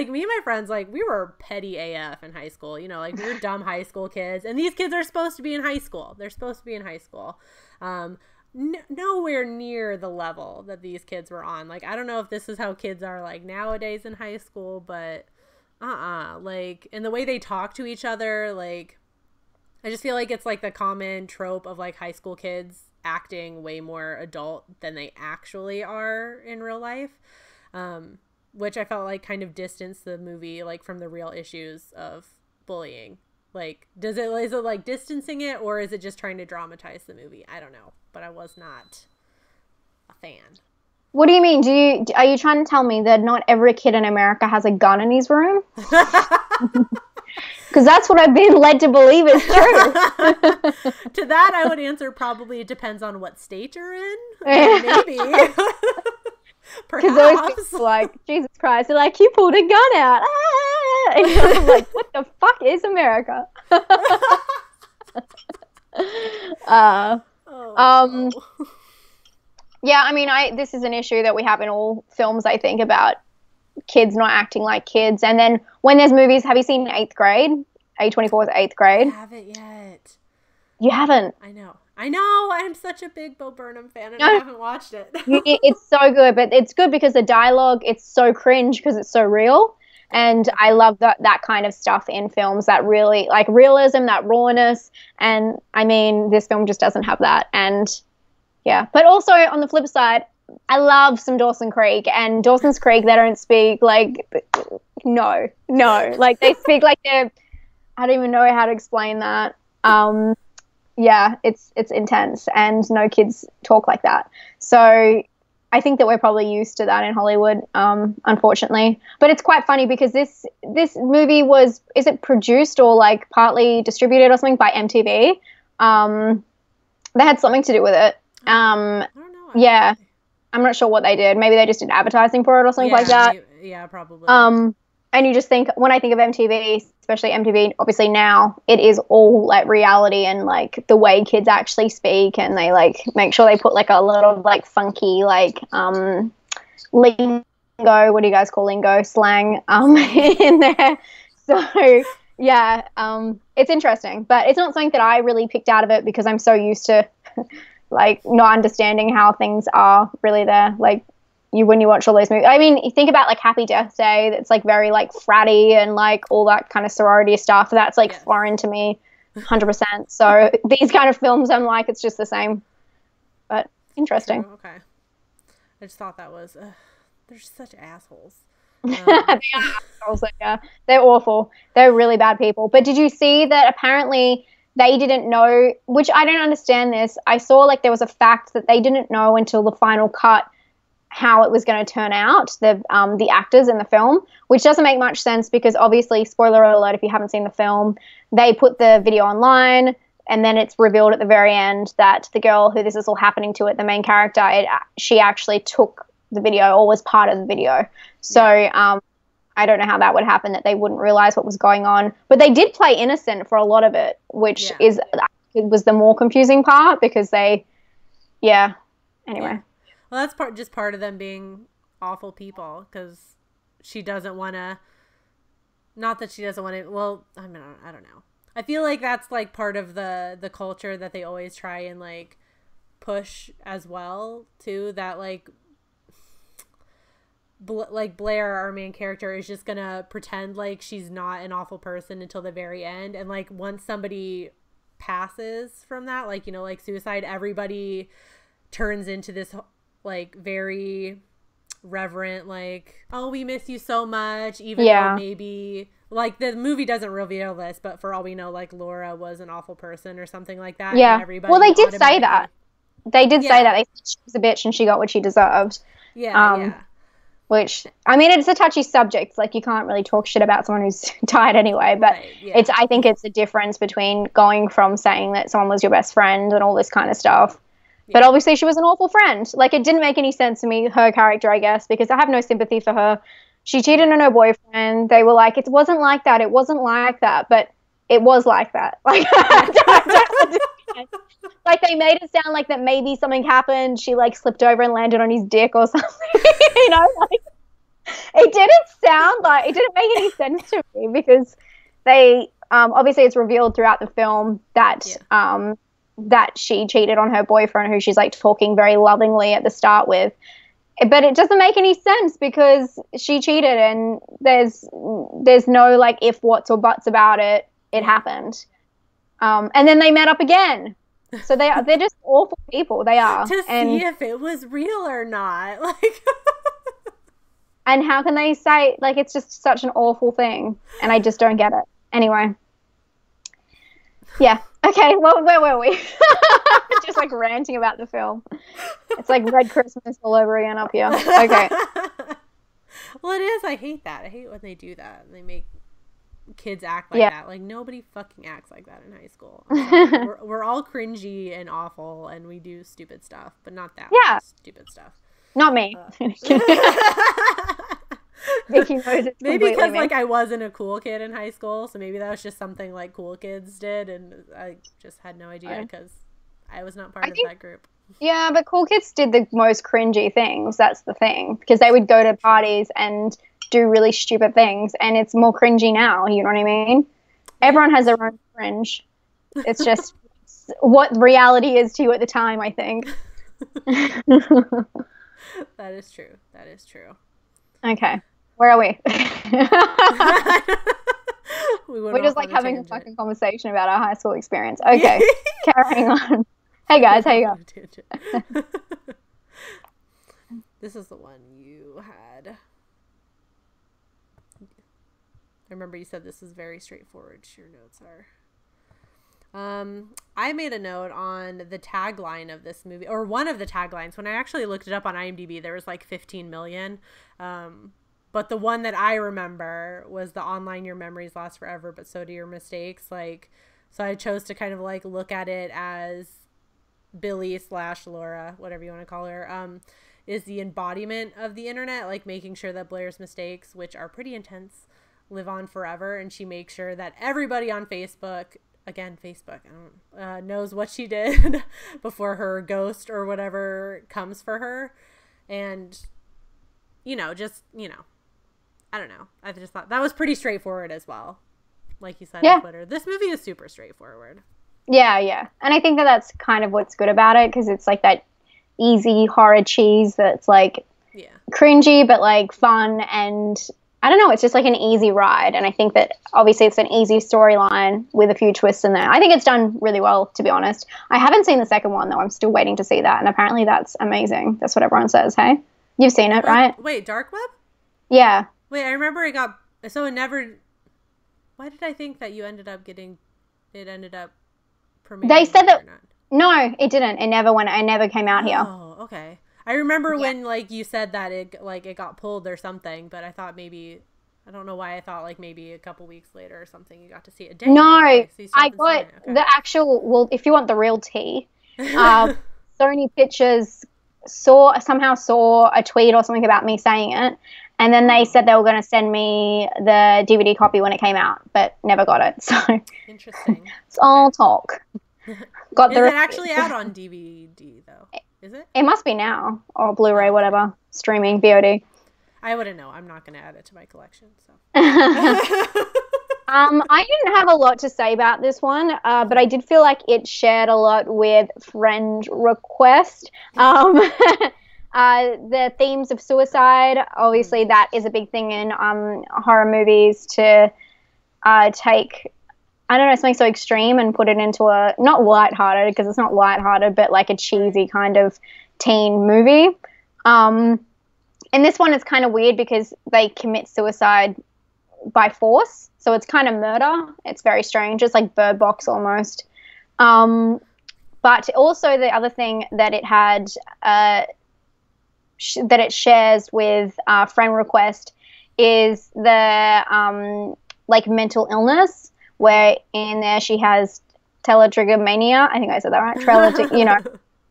me and my friends, like we were petty AF in high school, like we were dumb high school kids, and these kids are supposed to be in high school. They're supposed to be in high school. Nowhere near the level that these kids were on. Like I don't know if this is how kids are like nowadays in high school, but like, and the way they talk to each other, like I just feel like it's like the common trope of like high school kids acting way more adult than they actually are in real life, which I felt like kind of distanced the movie like from the real issues of bullying. Like, is it like distancing it, or is it just trying to dramatize the movie? I don't know, but I was not a fan. What do you mean? Are you trying to tell me that not every kid in America has a gun in his room? Because that's what I've been led to believe is true. To that, I would answer probably it depends on what state you're in. Maybe. Because those Perhaps. people are like, Jesus Christ, they're like, you pulled a gun out. Ah! And I'm like, what the fuck is America? Oh. Yeah, I mean, this is an issue that we have in all films, I think, about kids not acting like kids. And then when there's movies, have you seen 8th Grade? A24's 8th Grade? I haven't yet. You haven't? I know. I'm such a big Bo Burnham fan, and I haven't watched it. It's so good, but it's good because the dialogue, it's so cringe because it's so real. And I love that kind of stuff in films, that really, like, realism, that rawness. And, I mean, this film just doesn't have that. And, yeah. But also, on the flip side, I love some Dawson Creek. And Dawson's Creek, they don't speak, like, no. Like, they speak like they're, I don't even know how to explain that. Yeah, it's intense, and no kids talk like that. So I think that we're probably used to that in Hollywood, unfortunately. But it's quite funny because this movie is it produced or like partly distributed or something by MTV? They had something to do with it. I don't know. Yeah, I'm not sure what they did. Maybe they just did advertising for it or something like that. Yeah, probably. And you just think, when I think of MTV, especially MTV, obviously now, it is all like reality and like the way kids actually speak, and they like make sure they put like a lot of like funky like lingo, what do you guys call lingo, slang in there. So yeah, it's interesting, but it's not something that I really picked out of it because I'm so used to like not understanding how things are really there. Like, when you watch all those movies, I mean, you think about like Happy Death Day, that's like very like fratty and like all that kind of sorority stuff. That's like foreign to me, 100%. So these kind of films, I'm like, it's just the same, but interesting. True. Okay. I just thought that was, they're such assholes. They are assholes, yeah. They're awful. They're really bad people. But did you see that apparently they didn't know, which I don't understand this. I saw like there was a fact that they didn't know until the final cut how it was going to turn out, the actors in the film, which doesn't make much sense because obviously, spoiler alert if you haven't seen the film, they put the video online and then it's revealed at the very end that the girl who this is all happening to, the main character, she actually took the video or was part of the video. So I don't know how that would happen, that they wouldn't realize what was going on. But they did play innocent for a lot of it, which was the more confusing part because anyway. Yeah. Well, that's just part of them being awful people because she doesn't want to, not that she doesn't want to, well, I mean, I don't know. I feel like that's like part of the culture that they always try and like push as well too, that like Blair, our main character, is just gonna pretend like she's not an awful person until the very end. And like once somebody passes from that, like, you know, like suicide, everybody turns into this like very reverent, like, oh, we miss you so much, even though maybe like the movie doesn't reveal this, but for all we know, like Laura was an awful person or something like that. Yeah. Well, they did say that. They did say that. They said she was a bitch and she got what she deserved. Yeah. Which, I mean, it's a touchy subject. Like, you can't really talk shit about someone who's died anyway. But I think it's the difference between going from saying that someone was your best friend and all this kind of stuff. But obviously she was an awful friend. Like, it didn't make any sense to me, her character, I guess, because I have no sympathy for her. She cheated on her boyfriend. They were like, it wasn't like that. It wasn't like that. But it was like that. Like, I don't understand. Like, they made it sound like that maybe something happened. She, like, slipped over and landed on his dick or something. You know, like, it didn't make any sense to me because they, obviously it's revealed throughout the film that, that she cheated on her boyfriend, who she's like talking very lovingly at the start with. But it doesn't make any sense because she cheated and there's no like if, whats, or buts about it. It happened. And then they met up again. So they're just awful people. They are. To see if it was real or not. Like and how can they say, like, it's just such an awful thing. And I just don't get it. Anyway. Yeah. Okay, well, where were we? Just like ranting about the film. It's like Red Christmas all over again up here. Okay. Well, it is. I hate that. I hate when they do that. They make kids act like that. Like, nobody fucking acts like that in high school. We're all cringy and awful, and we do stupid stuff, but not that stupid stuff. Not me. Vicky knows it's maybe because me. like I wasn't a cool kid in high school, so maybe that was just something like cool kids did, and I just had no idea because I was not part of that group. Yeah, but cool kids did the most cringy things. That's the thing, because they would go to parties and do really stupid things, and it's more cringy now. You know what I mean? Everyone has their own cringe. It's just what reality is to you at the time, I think. That is true. That is true. Okay. Where are we? We're just like having a fucking conversation about our high school experience. Okay. Carrying on. Hey guys, how you going? This is the one you had. I remember you said this is very straightforward. Your notes are. I made a note on the tagline of this movie, or one of the taglines. When I actually looked it up on IMDb, there was like 15 million. But the one that I remember was the online your memories last forever, but so do your mistakes. Like, so I chose to kind of like look at it as Billy/Laura, whatever you want to call her, is the embodiment of the internet, like making sure that Blair's mistakes, which are pretty intense, live on forever. And she makes sure that everybody on Facebook, again, Facebook, knows what she did before her ghost or whatever comes for her. And, I don't know. I just thought that was pretty straightforward as well. Like you said on Twitter. This movie is super straightforward. Yeah. And I think that that's kind of what's good about it, because it's like that easy horror cheese that's like cringy but like fun, and I don't know, it's just like an easy ride. And I think that obviously it's an easy storyline with a few twists in there. I think it's done really well, to be honest. I haven't seen the second one though. I'm still waiting to see that, and apparently that's amazing. That's what everyone says. Hey, you've seen it, right? Wait, Dark Web? Yeah. Wait, I remember it got so it never. Why did I think that you ended up getting? It ended up premiering. They said that no, it didn't. It never came out here. Oh, okay. I remember when like you said that it got pulled or something, but I thought maybe I don't know why I thought like maybe a couple weeks later or something you got to see it. Dang, no, okay, so I got the actual. Well, if you want the real tea, Sony Pictures somehow saw a tweet or something about me saying it, and then they said they were going to send me the DVD copy when it came out, but never got it. So interesting. It's all talk. Is it actually out on DVD though? Is it? It must be now, or Blu-ray, whatever, streaming, VOD. I wouldn't know. I'm not going to add it to my collection. So. I didn't have a lot to say about this one, but I did feel like it shared a lot with Friend Request. The themes of suicide, obviously that is a big thing in horror movies, to take, I don't know, something so extreme and put it into a, not lighthearted, because it's not lighthearted, but like a cheesy kind of teen movie. And this one is kind of weird because they commit suicide by force. So it's kind of murder. It's very strange. It's like Bird Box almost. But also the other thing that it had, that it shares with Friend Request is the like mental illness, where in there she has teletrichomania. I think I said that right.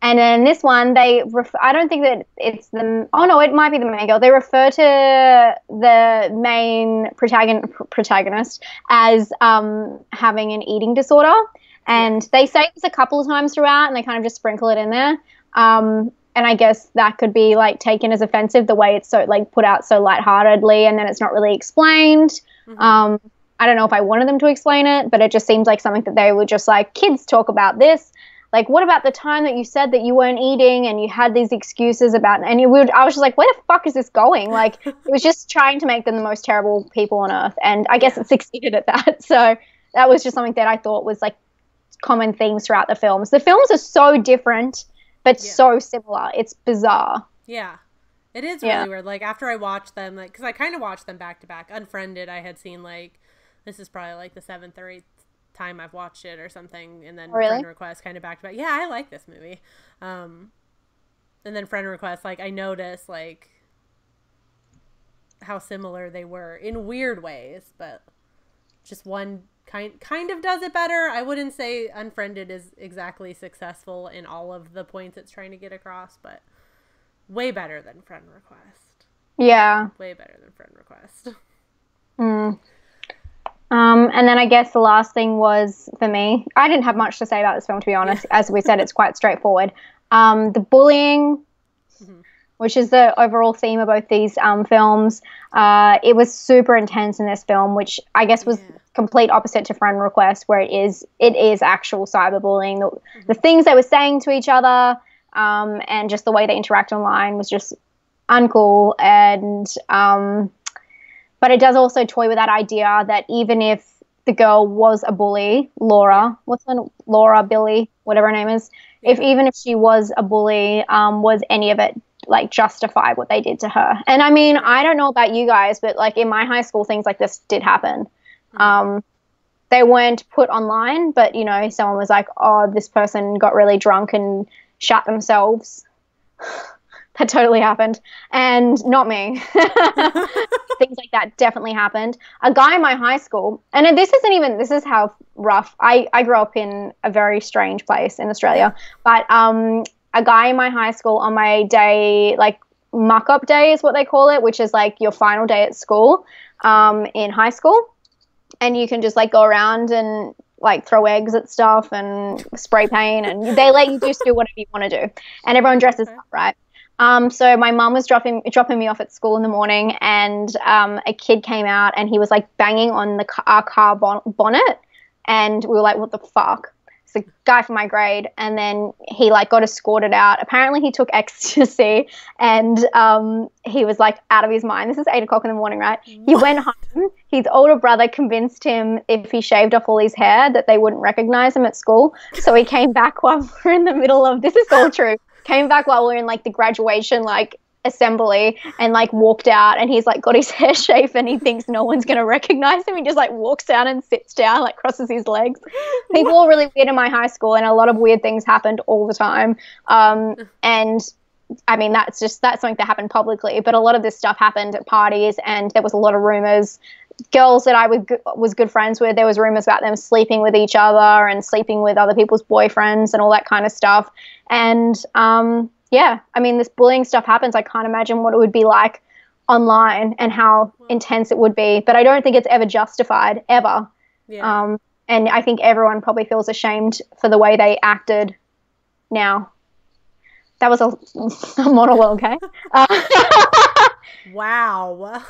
And then this one, I don't think that it's it might be the main girl. They refer to the main protagonist as having an eating disorder. And they say this a couple of times throughout, and they kind of just sprinkle it in there. And I guess that could be like taken as offensive, the way it's so like put out so lightheartedly, and then it's not really explained. Mm-hmm. I don't know if I wanted them to explain it, but it just seems like something that they were just like, kids talk about this. Like, what about the time that you said that you weren't eating and you had these excuses about, and I was just like, where the fuck is this going? Like, it was just trying to make them the most terrible people on earth. And I guess it succeeded at that. So that was just something that I thought was like common themes throughout the films. The films are so different, but so similar. It's bizarre. Yeah. It is really weird. Like, after I watched them, like, because I kind of watched them back to back. Unfriended, I had seen, like, this is probably like the 7th or 8th time I've watched it or something, and then Friend Request kind of back to back. Yeah, I like this movie. And then Friend Request, like, I noticed like how similar they were in weird ways, but just one kind of does it better. I wouldn't say Unfriended is exactly successful in all of the points it's trying to get across, but way better than Friend Request. Yeah. Way better than Friend Request. And then I guess the last thing was, for me, I didn't have much to say about this film, to be honest. As we said, it's quite straightforward. The bullying, which is the overall theme of both these films, it was super intense in this film, which I guess was complete opposite to Friend Request, where it is actual cyberbullying. The things they were saying to each other, and just the way they interact online was just uncool. And but it does also toy with that idea that even if the girl was a bully, Laura, Billy, whatever her name is, even if she was a bully, was any of it like justify what they did to her? And I mean, I don't know about you guys, but like in my high school, things like this did happen. They weren't put online, but you know, someone was like, oh, this person got really drunk and shot themselves. That totally happened. And not me. Things like that definitely happened. A guy in my high school, and this is how rough. I grew up in a very strange place in Australia, but a guy in my high school on my day, like muck-up day is what they call it, which is like your final day at school in high school. And you can just like go around and like throw eggs at stuff and spray paint, and they let you just do whatever you want to do. And everyone dresses up, right? So my mum was dropping me off at school in the morning, and a kid came out and he was like banging on our car bonnet, and we were like, what the fuck? It's a guy from my grade. And then he like got escorted out. Apparently he took ecstasy, and he was like out of his mind. This is 8 o'clock in the morning, right? He went home. His older brother convinced him if he shaved off all his hair that they wouldn't recognize him at school. So he came back while we're in the middle of, this is all true, came back while we're in like the graduation like assembly, and like walked out, and he's like got his hair shaved and he thinks no one's going to recognize him. He just like walks down and sits down, like crosses his legs. People were really weird in my high school, and a lot of weird things happened all the time. And I mean, that's something that happened publicly, but a lot of this stuff happened at parties, and there was a lot of rumors. Girls that I was good friends with, there was rumors about them sleeping with each other and sleeping with other people's boyfriends and all that kind of stuff. And yeah, I mean, this bullying stuff happens. I can't imagine what it would be like online and how intense it would be. But I don't think it's ever justified, ever. Yeah. And I think everyone probably feels ashamed for the way they acted now. That was a monologue, okay? Wow.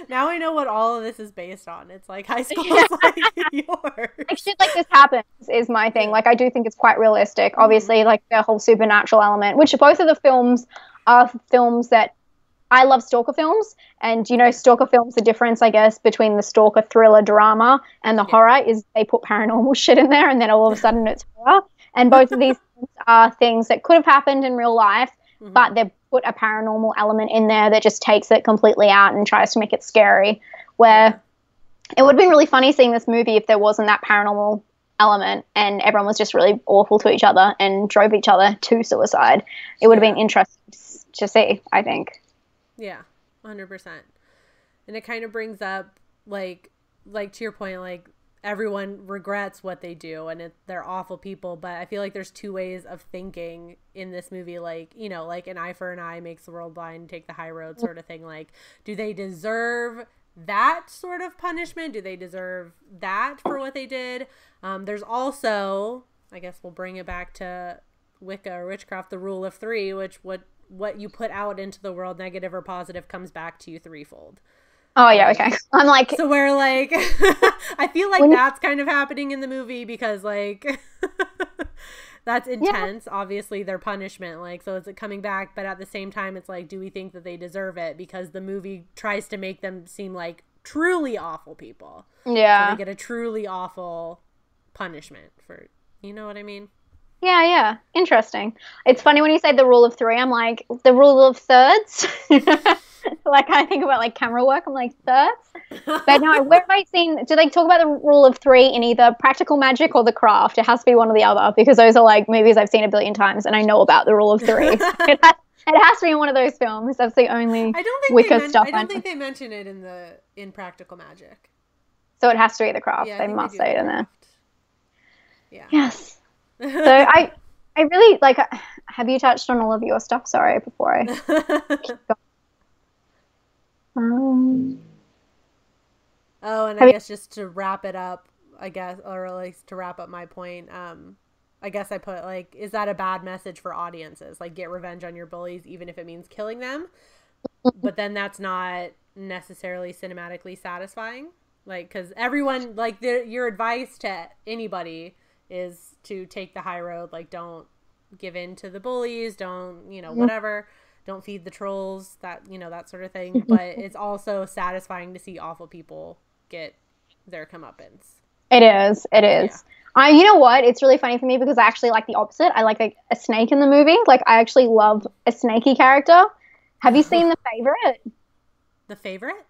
Now I know what all of this is based on. It's like high school is like yours. Like shit like this happens is my thing. Like I do think it's quite realistic. Obviously, like the whole supernatural element, which both of the films are films that I love stalker films. And, you know, stalker films, the difference, I guess, between the stalker thriller drama and the horror is they put paranormal shit in there, and then all of a sudden it's horror. And both of these things are things that could have happened in real life, but they've put a paranormal element in there that just takes it completely out and tries to make it scary, where it would have been really funny seeing this movie if there wasn't that paranormal element and everyone was just really awful to each other and drove each other to suicide. It would have been interesting to see, I think. Yeah, 100%. And it kind of brings up, like to your point, like, everyone regrets what they do, and they're awful people, but I feel like there's two ways of thinking in this movie, like, you know, like an eye for an eye makes the world blind, take the high road sort of thing. Like, do they deserve that sort of punishment? Do they deserve that for what they did? There's also, I guess we'll bring it back to Wicca or witchcraft, the rule of three, which what you put out into the world, negative or positive, comes back to you threefold. Oh, yeah, okay. I'm like... So we're like... I feel like that's kind of happening in the movie because, like... that's intense. Yeah. Obviously, their punishment. Like, so it's coming back, but at the same time, it's like, do we think that they deserve it? Because the movie tries to make them seem like truly awful people. Yeah. So they get a truly awful punishment for... You know what I mean? Yeah. Interesting. It's funny when you say the rule of three. I'm like, the rule of thirds? Like, I think about, like, camera work. I'm like, thirds? But no, where have I seen... Do they talk about the rule of three in either Practical Magic or The Craft? It has to be one or the other, because those are, like, movies I've seen a billion times, and I know about the rule of three. It has to be in one of those films. That's the only Wicca stuff. I don't think they mention it in Practical Magic. So it has to be The Craft. Yeah, they must say it in there. Yeah. Yes. So I I really like. Have you touched on all of your stuff? Sorry, before I keep going. Oh, and I guess just to wrap it up, I guess, or at least to wrap up my point, I guess I put, like, is that a bad message for audiences? Like, get revenge on your bullies, even if it means killing them. But then that's not necessarily cinematically satisfying. Like, because everyone, like, your advice to anybody is to take the high road. Like, don't give in to the bullies. Don't, whatever. Don't feed the trolls, that sort of thing. But it's also satisfying to see awful people get their comeuppance. It is. Yeah. You know what? It's really funny for me because I actually like the opposite. I like a snake in the movie. Like, I actually love a snaky character. Have you seen The Favourite? The Favourite?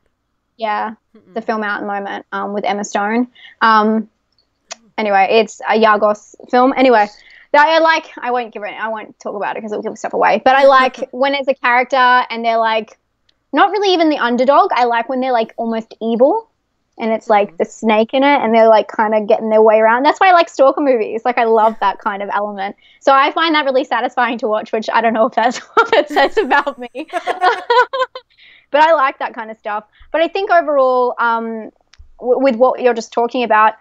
Yeah. Mm-mm. The film out at the moment with Emma Stone. Anyway, it's a Yargos film. Anyway, I won't talk about it because it will give stuff away. But I like when it's a character and they're like, not really even the underdog. I like when they're like almost evil. And it's like the snake in it and they're like kind of getting their way around. That's why I like stalker movies. Like, I love that kind of element. So I find that really satisfying to watch, which I don't know if that's what it says about me. But I like that kind of stuff. But I think overall, with what you're just talking about,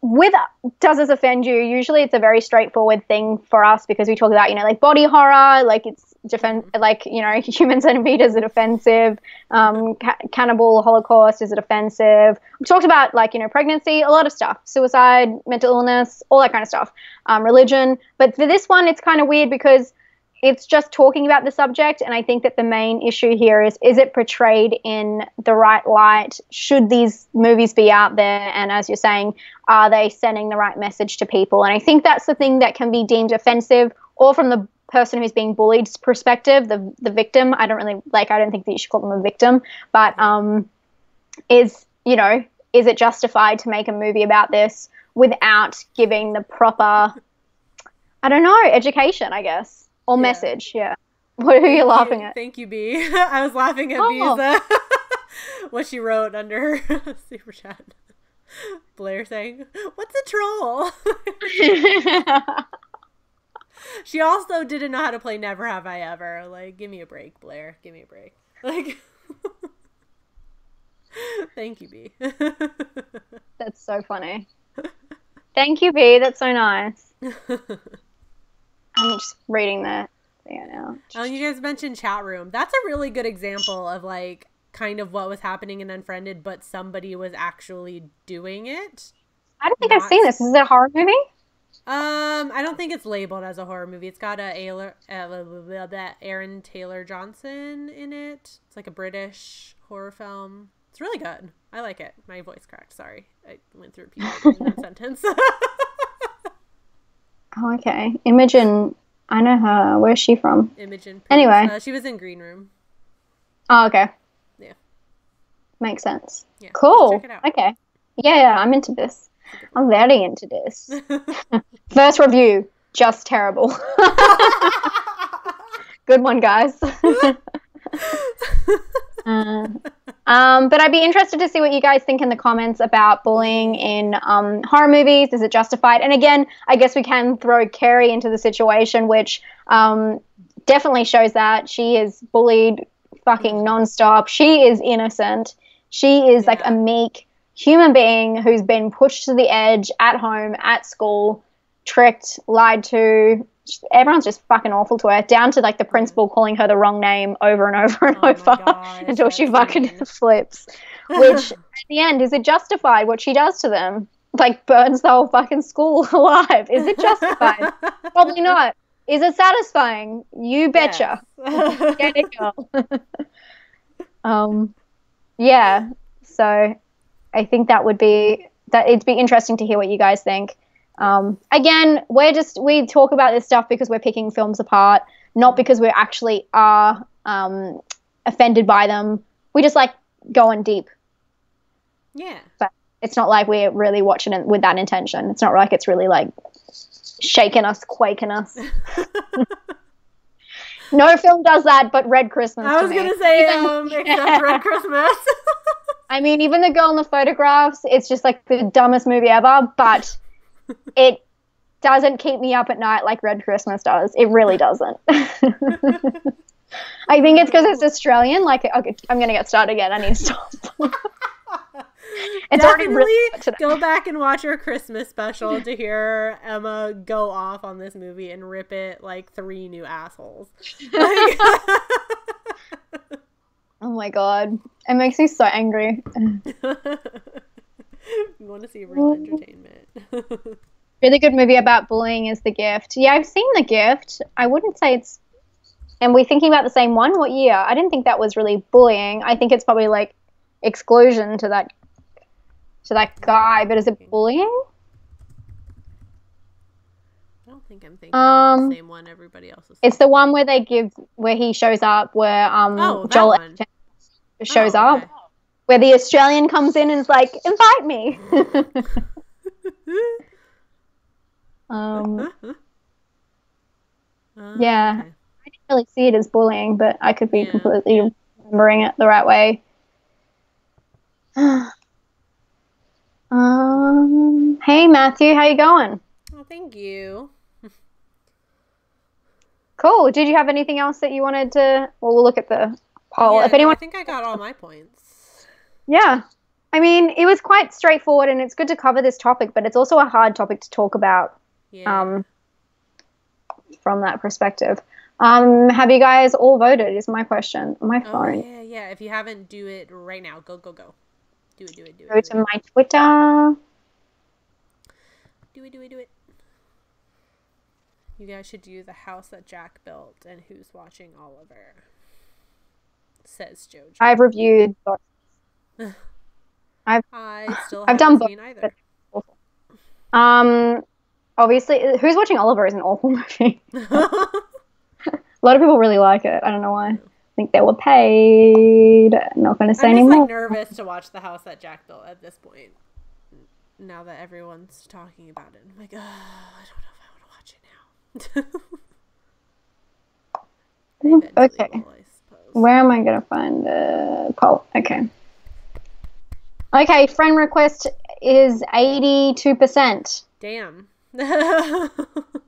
with Does This Offend You, usually it's a very straightforward thing for us because we talk about, like body horror, like it's Human Centipede, is it offensive? Cannibal Holocaust, is it offensive? We talked about pregnancy, a lot of stuff, suicide, mental illness, all that kind of stuff, religion. But for this one, it's kind of weird because it's just talking about the subject, and I think that the main issue here is it portrayed in the right light? Should these movies be out there? And as you're saying, are they sending the right message to people? And I think that's the thing that can be deemed offensive, or from the person who's being bullied's perspective, the victim. I don't think that you should call them a victim, but is it justified to make a movie about this without giving the proper, education, I guess? Or message, yeah. Who are you laughing at? Thank you, B. I was laughing at B's, what she wrote under her super chat. Blair saying, "What's a troll?" She also didn't know how to play Never Have I Ever. Like, give me a break, Blair. Give me a break. Like, thank you, B. That's so funny. Thank you, B. That's so nice. I'm just reading that now. Oh, you guys mentioned chat room. That's a really good example of like kind of what was happening in Unfriended, but somebody was actually doing it. I don't think I've seen this. Is it a horror movie? I don't think it's labeled as a horror movie. It's got Aaron Taylor Johnson in it. It's like a British horror film. It's really good. I like it. My voice cracked. Sorry, I went through people in that sentence. Oh, okay. Imogen, I know her. Where's she from? Imogen. Anyway. She was in Green Room. Oh, okay. Yeah. Makes sense. Yeah. Cool. Check it out. Okay. Yeah, I'm into this. I'm very into this. First review, just terrible. Good one, guys. But I'd be interested to see what you guys think in the comments about bullying in horror movies. Is it justified? And again, I guess we can throw Carrie into the situation, which definitely shows that she is bullied fucking nonstop. She is innocent. She is like a meek human being who's been pushed to the edge at home, at school, tricked, lied to. Everyone's just fucking awful to her, down to like the principal calling her the wrong name over and over and over until she fucking flips. Which at the end, is it justified what she does to them? Like burns the whole fucking school alive. Is it justified? Probably not. Is it satisfying? You betcha. Yes. Get it, girl. Yeah. So I think it'd be interesting to hear what you guys think. Again, we talk about this stuff because we're picking films apart, not because we actually are offended by them. We just like going deep. Yeah. But it's not like we're really watching it with that intention. It's not like it's really like shaking us, quaking us. No film does that but Red Christmas. I was going to say, except Red Christmas. I mean, even The Girl in the Photographs, it's just like the dumbest movie ever, but it doesn't keep me up at night like Red Christmas does. It really doesn't. I think it's because it's Australian. Like, okay, I'm going to get started again. I need to stop. It's Definitely really go back and watch our Christmas special to hear Emma go off on this movie and rip it like 3 new assholes. Like, oh my god. It makes me so angry. You want to see real entertainment. Really good movie about bullying is The Gift. Yeah, I've seen The Gift. I wouldn't say it's... And we're thinking about the same one? What year? I didn't think that was really bullying. I think it's probably like exclusion to that guy, but is it bullying? I don't think I'm thinking of the same one everybody else is thinking. It's the one where he shows up, where Joel shows up, where the Australian comes in and is like, invite me. Yeah. Okay. I didn't really see it as bullying, but I could be completely remembering it the right way. Hey Matthew, how you going? Oh, thank you. Cool. Did you have anything else that you wanted to? Well, we'll look at the poll. Yeah, if anyone, I think I got all my points. Yeah, I mean, it was quite straightforward, and it's good to cover this topic, but it's also a hard topic to talk about. Yeah. From that perspective. Have you guys all voted? Is my question. My phone. Yeah. If you haven't, do it right now. Go. Do it. Go to my Twitter. Do it. You guys should do the house that Jack built and who's watching Oliver. Says Jojo. I've reviewed. I still haven't done seen either. Obviously, Who's Watching Oliver is an awful movie. A lot of people really like it. I don't know why. I think they were paid. I'm not going to say anymore. I'm just nervous to watch the house that Jack built at this point. Now that everyone's talking about it, I'm like, I don't know if I want to watch it now. Okay. Where am I going to find the poll? Okay, friend request is 82%. Damn. And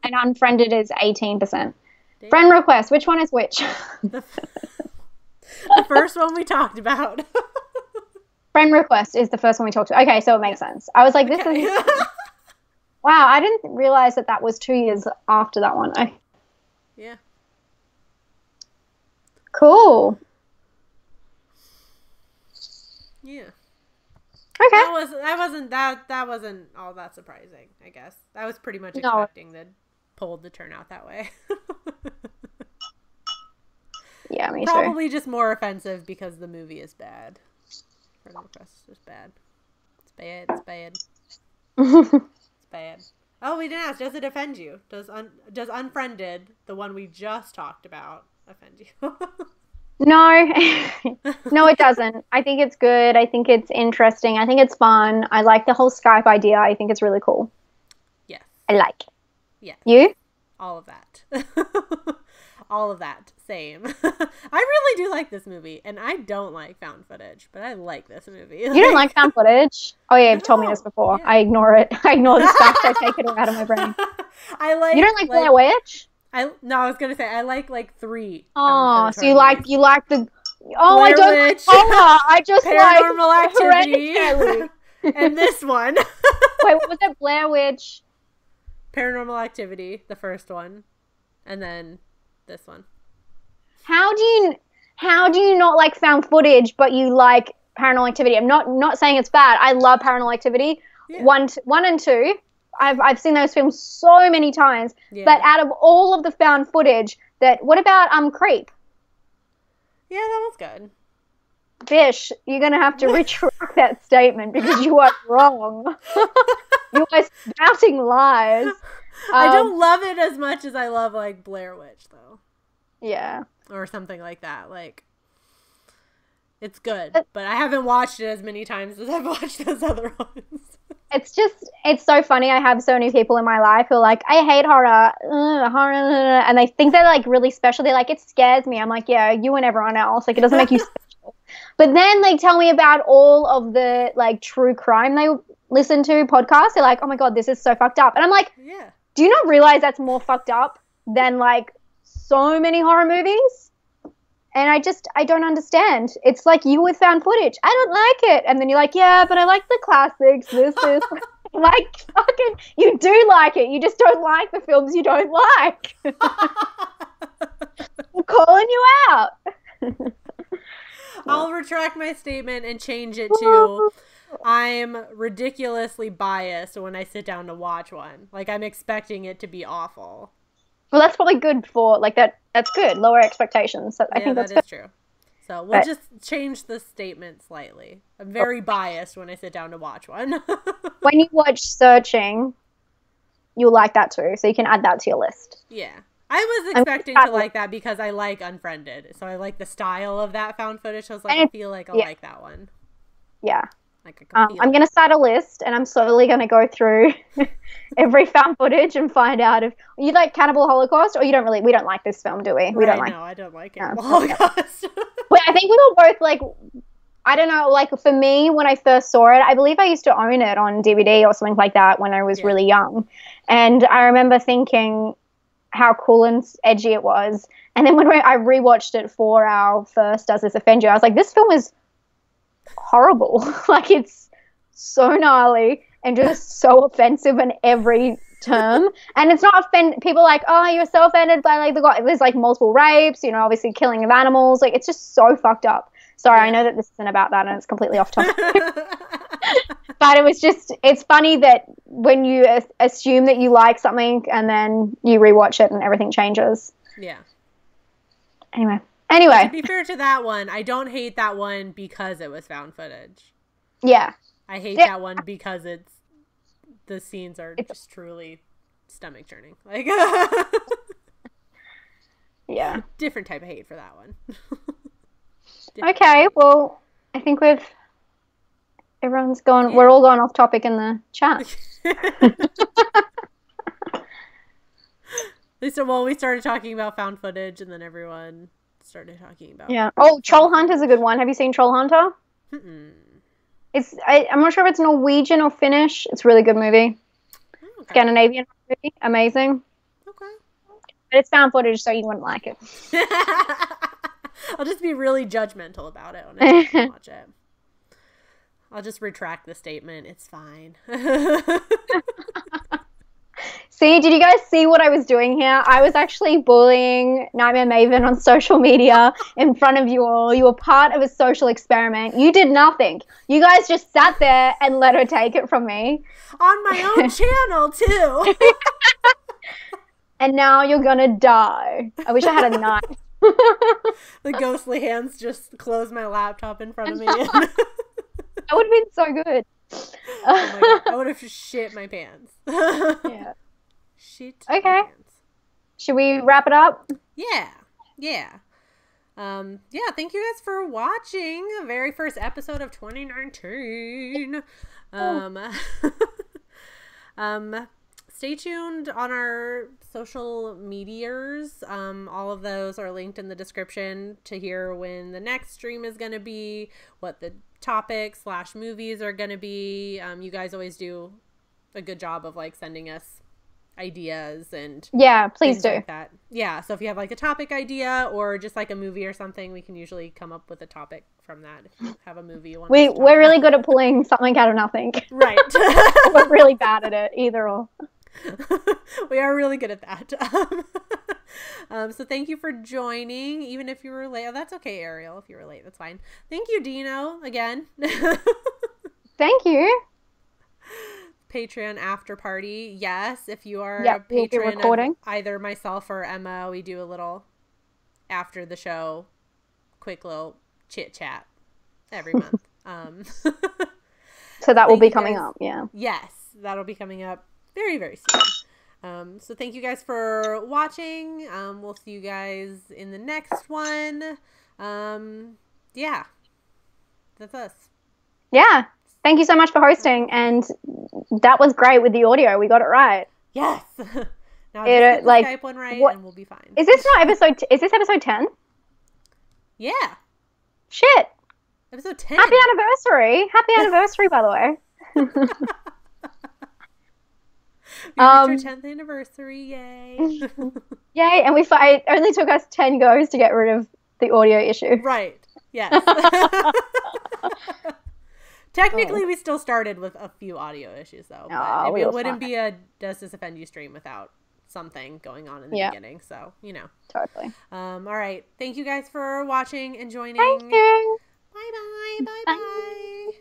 unfriended is 18%. Damn. Friend request, which one is which? The first one we talked about. Friend request is the first one we talked about. Okay, so it makes sense. I was like, this is... Wow, I didn't realize that was 2 years after that one. Yeah. Cool. Yeah. Okay. That wasn't all that surprising, I guess. I was pretty much expecting the poll to turn out that way. Yeah, me too. Probably just more offensive because the movie is bad. Friend request is bad. It's bad. It's bad. Oh, we didn't ask. Does it offend you? Does Unfriended, the one we just talked about, offend you? No. No, it doesn't. I think it's good. I think it's interesting. I think it's fun. I like the whole Skype idea. I think it's really cool. Yes. I like it. Yeah. You? All of that. All of that. Same. I really do like this movie, and I don't like found footage, but I like this movie. You don't like found footage? Oh, yeah, you've told me this before. Yeah. I ignore it. I ignore this fact. I take it out of my brain. You don't like Blair Witch? No, I was gonna say I like 3. Oh, so you like the. Oh, Blair I don't Witch, like horror. I just Paranormal like Activity, Hereditary. and this one. Wait, what was it? Blair Witch. Paranormal Activity, the first one, and then this one. How do you not like found footage, but you like Paranormal Activity? I'm not saying it's bad. I love Paranormal Activity. Yeah. 1 and 2. I've seen those films so many times. Yeah. But out of all of the found footage, what about Creep? Yeah, that was good. Bish, you're gonna have to retract that statement because you are wrong. You are spouting lies. I don't love it as much as I love like Blair Witch, though. Yeah. Or something like that. Like, it's good, but I haven't watched it as many times as I've watched those other ones. It's so funny. I have so many people in my life who are like, I hate horror, and they think they're like really special. They're like, it scares me. I'm like, yeah, you and everyone else. Like, it doesn't make you special. But then they tell me about all of the like true crime they listen to podcasts. They're like, oh my God, this is so fucked up. And I'm like, yeah. Do you not realize that's more fucked up than, like, so many horror movies? And I don't understand. It's like you with found footage. I don't like it. And then you're like, yeah, but I like the classics. This. Like, fucking, you do like it. You just don't like the films you don't like. I'm calling you out. I'll retract my statement and change it to I'm ridiculously biased when I sit down to watch one. Like, I'm expecting it to be awful. Well, that's probably good for, like, that's good. Lower expectations. I think that's that is true. So we'll just change the statement slightly. I'm very biased when I sit down to watch one. When you watch Searching, you'll like that too. So you can add that to your list. Yeah. I was expecting to like that because I like Unfriended. So I like the style of that found footage. So I was like, I feel like I'll like that one. Yeah. I'm going to start a list, and I'm slowly going to go through every found footage and find out if you like Cannibal Holocaust, or we don't like this film, do we? We don't like. No, I don't like Cannibal Holocaust. Well, I think we were both like, I don't know, like for me, when I first saw it, I believe I used to own it on DVD or something like that when I was really young. And I remember thinking how cool and edgy it was. And then when I rewatched it for our first Does This Offend You, I was like, this film is horrible. Like, it's so gnarly and just so offensive in every term. And it's not people like, oh, you're so offended by, like, there's like multiple rapes, you know, obviously killing of animals. Like, it's just so fucked up. Sorry, I know that this isn't about that and it's completely off topic. But it's funny that when you assume that you like something and then you rewatch it and everything changes. Yeah. Anyway. To be fair to that one, I don't hate that one because it was found footage. Yeah. I hate that one because the scenes are just truly stomach churning. Like, yeah. Different type of hate for that one. Okay, well, I think everyone's gone, we're all going off topic in the chat. We started talking about found footage and then everyone started talking about. Yeah. Oh, Troll Hunter's a good one. Have you seen Troll Hunter? Mm-mm. I'm not sure if it's Norwegian or Finnish. It's a really good movie. Oh, okay. Scandinavian movie. Amazing. Okay. But it's found footage, so you wouldn't like it. I'll just be really judgmental about it when I watch it. I'll just retract the statement. It's fine. See, did you guys see what I was doing here? I was actually bullying Nightmare Maven on social media in front of you all. You were part of a social experiment. You did nothing. You guys just sat there and let her take it from me. On my own channel, too. And now you're gonna die. I wish I had a knife. The ghostly hands just close my laptop in front of me. That would have been so good. Oh my God. I would have shit my pants. Yeah. Shit. Okay. My pants. Should we wrap it up? Yeah. Thank you guys for watching the very first episode of 2019. Stay tuned on our social medias. All of those are linked in the description to hear when the next stream is going to be, what the topics / movies are going to be. You guys always do a good job of like sending us ideas and please do like that. Yeah, so if you have like a topic idea or just like a movie or something, we can usually come up with a topic from that. If you have a movie you want we're really good at pulling something out of nothing. Right. We're really bad at it, either or. We are really good at that. So thank you for joining, even if you were late. Oh, that's okay, Ariel. If you were late, that's fine. Thank you, Dino, again. Thank you. Patreon after party. Yes, if you are a patron of either myself or Emma, we do a little after the show, quick little chit chat every month. So that will be coming up. Yeah. Yes, that'll be coming up very, very soon. So thank you guys for watching. We'll see you guys in the next one. Yeah, that's us. Yeah. Thank you so much for hosting, and that was great with the audio. We got it right. Yes. Now just get the Skype one right, and we'll be fine. Is this not episode? Is this episode 10? Yeah. Shit. Episode 10. Happy anniversary! Happy anniversary, by the way. We reached our 10th anniversary, yay. Yay, and it only took us 10 goes to get rid of the audio issue. Right, yes. Technically, we still started with a few audio issues, though. But it wouldn't be a Does This Offend You stream without something going on in the beginning. So, you know. Totally. All right. Thank you guys for watching and joining. Thank you. Bye-bye. Bye-bye.